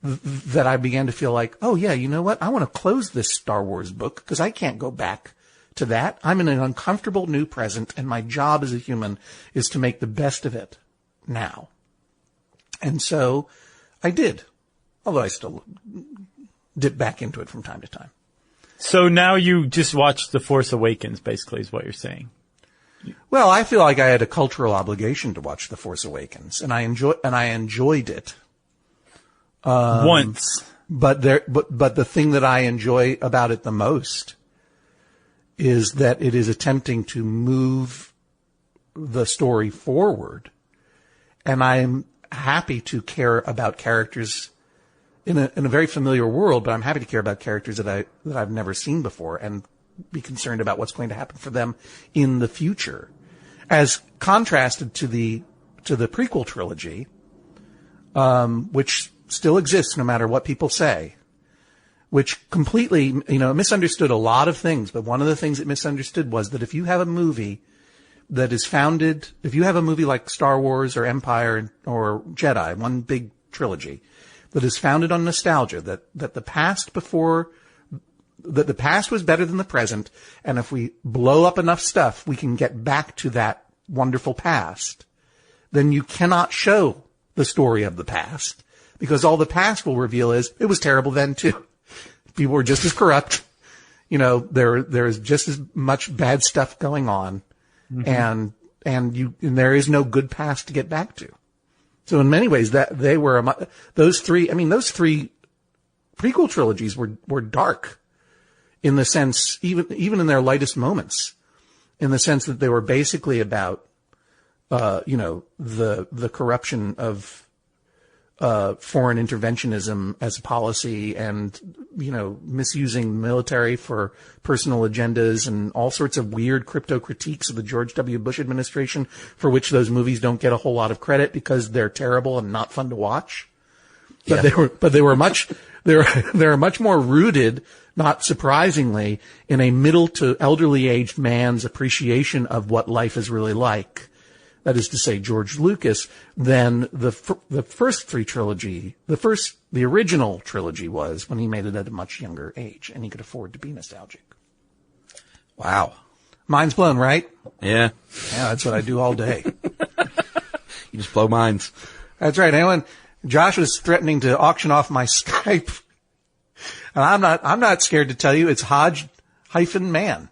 that I began to feel like, oh yeah, you know what? I want to close this Star Wars book because I can't go back to that. I'm in an uncomfortable new present, and my job as a human is to make the best of it now. And so I did, although I still dip back into it from time to time. So now you just watched The Force Awakens, basically, is what you're saying. Well, I feel like I had a cultural obligation to watch The Force Awakens, and I enjoyed it. Once. But the thing that I enjoy about it the most is that it is attempting to move the story forward. And I'm happy to care about characters in a very familiar world, but I'm happy to care about characters that I've never seen before. And be concerned about what's going to happen for them in the future, as contrasted to the prequel trilogy, which still exists no matter what people say, which completely, misunderstood a lot of things. But one of the things it misunderstood was that if you have a movie if you have a movie like Star Wars or Empire or Jedi, one big trilogy that is founded on nostalgia, that the past was better than the present, and if we blow up enough stuff, we can get back to that wonderful past, then you cannot show the story of the past, because all the past will reveal is it was terrible then too. People were just as corrupt. There is just as much bad stuff going on. Mm-hmm. And there is no good past to get back to. So in many ways those three prequel trilogies were dark in the sense, even in their lightest moments, in the sense that they were basically about, the corruption of, foreign interventionism as a policy and, misusing the military for personal agendas and all sorts of weird crypto critiques of the George W. Bush administration, for which those movies don't get a whole lot of credit because they're terrible and not fun to watch. But they were much more rooted, not surprisingly, in a middle to elderly aged man's appreciation of what life is really like. That is to say, George Lucas, than the first trilogy, the original trilogy was when he made it at a much younger age and he could afford to be nostalgic. Wow. Mind's blown, right? Yeah. Yeah, that's what I do all day. You just blow minds. That's right. Josh was threatening to auction off my Skype. And I'm not scared to tell you it's Hodge-man.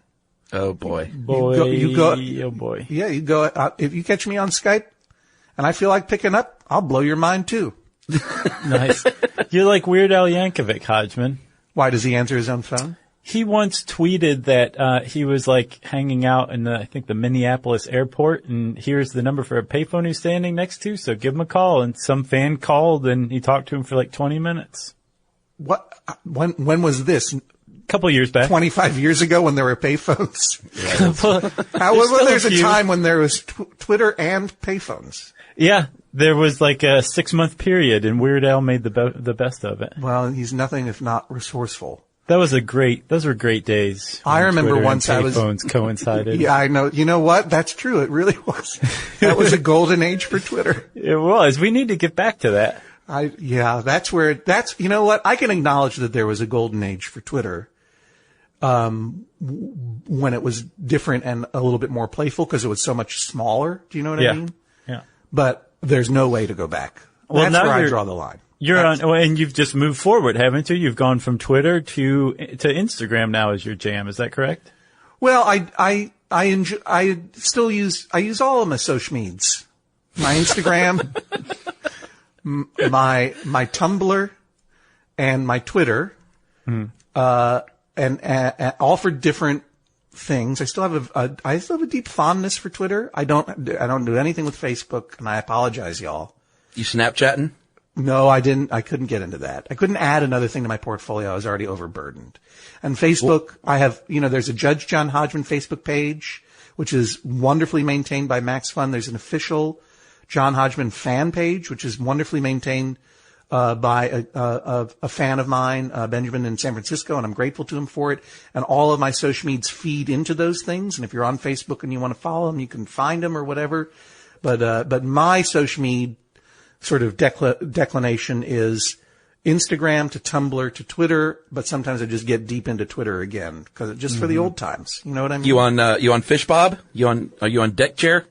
Oh boy. Oh boy. Yeah, you go, if you catch me on Skype and I feel like picking up, I'll blow your mind too. Nice. You're like Weird Al Yankovic, Hodgman. Why does he answer his own phone? He once tweeted that, he was like hanging out in the Minneapolis airport, and here's the number for a payphone he's standing next to, so give him a call. And some fan called and he talked to him for like 20 minutes. What? When was this? Couple years back. 25 years ago when there were payphones. Yeah, there's a time when there was Twitter and payphones. Yeah, there was like a 6-month period and Weird Al made the best of it. Well, he's nothing if not resourceful. Those were great days. I remember Twitter once and payphones coincided. Yeah, I know. You know what? That's true. It really was. That was a golden age for Twitter. It was. We need to get back to that. You know what? I can acknowledge that there was a golden age for Twitter. When it was different and a little bit more playful because it was so much smaller. Do you know what I mean? Yeah. But there's no way to go back. Well, that's where I draw the line. And you've just moved forward, haven't you? You've gone from Twitter to Instagram now as your jam. Is that correct? Well, I use all of my social medias. My Instagram, my Tumblr, and my Twitter. And all for different things. I still have a deep fondness for Twitter. I don't do anything with Facebook, and I apologize, y'all. You Snapchatting? No, I didn't. I couldn't get into that. I couldn't add another thing to my portfolio. I was already overburdened. And Facebook, I have, there's a Judge John Hodgman Facebook page, which is wonderfully maintained by Max Fun. There's an official John Hodgman fan page, which is wonderfully maintained by a fan of mine, Benjamin in San Francisco, and I'm grateful to him for it. And all of my social medias feed into those things. And if you're on Facebook and you want to follow them, you can find them or whatever. But my social media sort of declination is Instagram to Tumblr to Twitter, but sometimes I just get deep into Twitter again because just for the old times. You know what I mean? You on Fish Bob? Are you on Deck Chair?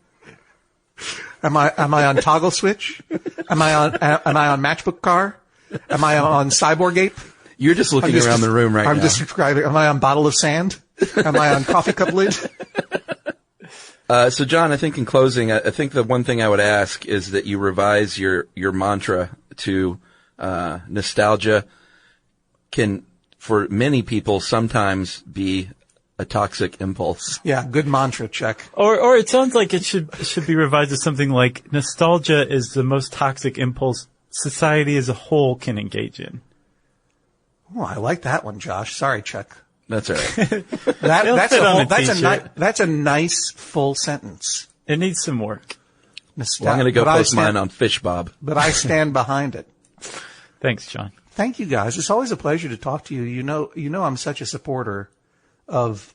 Am I on Toggle Switch? Am I on Matchbook Car? Am I on Cyborg Ape? You're just looking around the room right now. I'm just describing. Am I on Bottle of Sand? Am I on Coffee Cup Lid? So John, I think in closing, I think the one thing I would ask is that you revise your mantra to, nostalgia can, for many people, sometimes be a toxic impulse. Yeah, good mantra, check. Or it sounds like it should be revised as something like nostalgia is the most toxic impulse society as a whole can engage in. Oh, I like that one, Josh. Sorry, Chuck. That's all right. That's a nice full sentence. It needs some work. Well, I'm going to go post mine on Fish Bob. But I stand behind it. Thanks, John. Thank you, guys. It's always a pleasure to talk to you. You know, I'm such a supporter of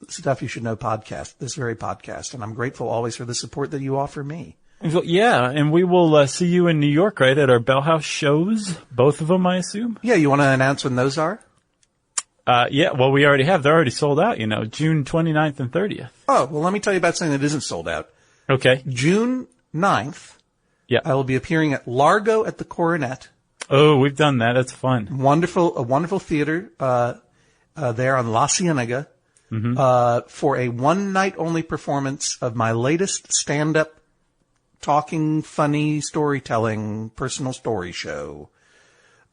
Stuff You Should Know podcast, this very podcast, and I'm grateful always for the support that you offer me. Yeah, and we will see you in New York, right, at our Bell House shows, both of them, I assume? Yeah, you want to announce when those are? Yeah, well, we already have. They're already sold out, June 29th and 30th. Oh, well, let me tell you about something that isn't sold out. Okay. June 9th, yeah, I will be appearing at Largo at the Coronet. Oh, we've done that. That's fun. A wonderful theater there on La Cienega for a one-night-only performance of my latest stand-up talking, funny, storytelling, personal story show.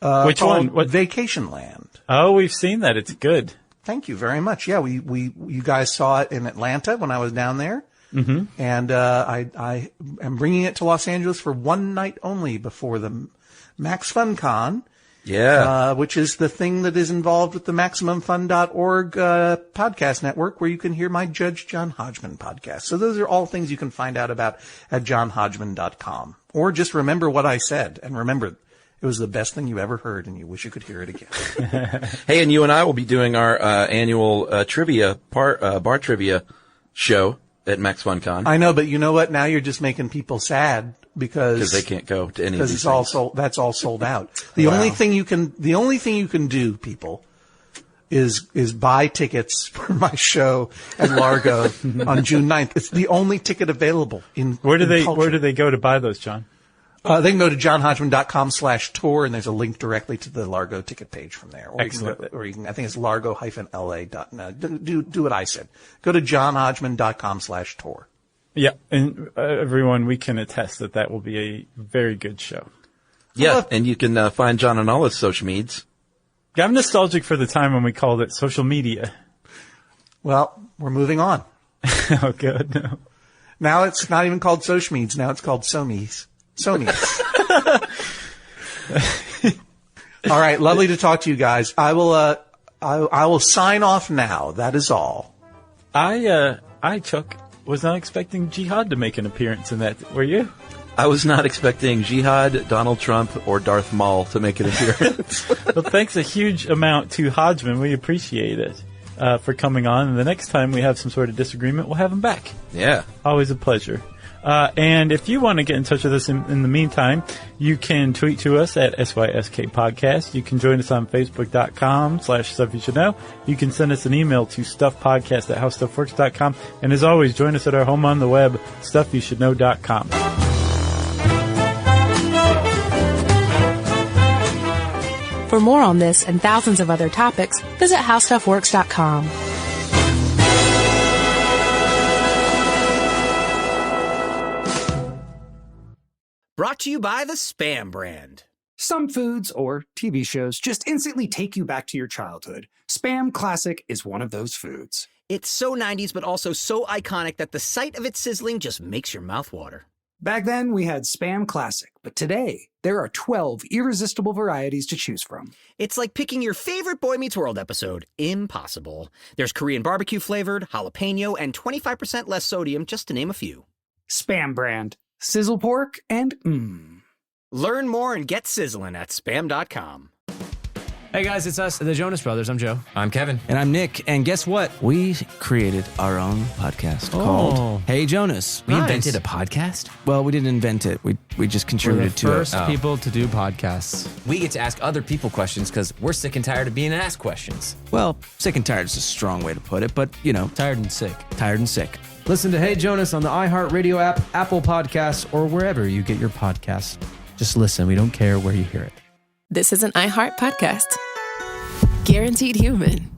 Which one? Vacation Land. Oh, we've seen that. It's good. Thank you very much. Yeah, you guys saw it in Atlanta when I was down there. Mm-hmm. And I am bringing it to Los Angeles for one night only before the Max Fun Con. Yeah. Which is the thing that is involved with the MaximumFun.org podcast network, where you can hear my Judge John Hodgman podcast. So those are all things you can find out about at johnhodgman.com. Or just remember what I said, and remember it was the best thing you ever heard, and you wish you could hear it again. Hey, and you and I will be doing our annual bar trivia show at Max FunCon. I know, but you know what? Now you're just making people sad because they can't go to any of these things. All sold. That's all sold out. The only thing you can do, people, is buy tickets for my show at Largo on June 9th. It's the only ticket available Where do they go to buy those, John? They can go to johnhodgman.com/tour, and there's a link directly to the Largo ticket page from there. Excellent. You can I think it's largo-la.net. Do what I said. Go to johnhodgman.com/tour. Yeah, and everyone, we can attest that will be a very good show. Yeah, and you can find John on all his social medias. Yeah, I'm nostalgic for the time when we called it social media. Well, we're moving on. Oh, good. No. Now it's not even called social medias. Now it's called Somies. All right, lovely to talk to you guys. I will sign off now. That is all. Chuck, was not expecting Jihad to make an appearance in that. Were you? I was not expecting Jihad, Donald Trump, or Darth Maul to make an appearance. Well, thanks a huge amount to Hodgman. We appreciate it for coming on. And the next time we have some sort of disagreement, we'll have him back. Yeah. Always a pleasure. And if you want to get in touch with us in the meantime, you can tweet to us at SYSK Podcast. You can join us on Facebook.com/Stuff You Should Know. You can send us an email to stuffpodcast@howstuffworks.com. And as always, join us at our home on the web, StuffYouShouldKnow.com. For more on this and thousands of other topics, visit HowStuffWorks.com. Brought to you by the Spam brand. Some foods or TV shows just instantly take you back to your childhood. Spam Classic is one of those foods. It's so 90s, but also so iconic that the sight of it sizzling just makes your mouth water. Back then, we had Spam Classic, but today, there are 12 irresistible varieties to choose from. It's like picking your favorite Boy Meets World episode. Impossible. There's Korean barbecue flavored, jalapeno, and 25% less sodium, just to name a few. Spam brand. Sizzle pork and Learn more and get sizzling at spam.com. Hey guys, it's us, the Jonas Brothers. I'm Joe. I'm Kevin. And I'm Nick. And guess what? We created our own podcast called Hey Jonas. We invented a podcast? Well, we didn't invent it. We just contributed to it. We're the first people to do podcasts. We get to ask other people questions because we're sick and tired of being asked questions. Well, sick and tired is a strong way to put it, but, Tired and sick. Tired and sick. Listen to Hey Jonas on the iHeartRadio app, Apple Podcasts, or wherever you get your podcasts. Just listen. We don't care where you hear it. This is an iHeart podcast. Guaranteed human.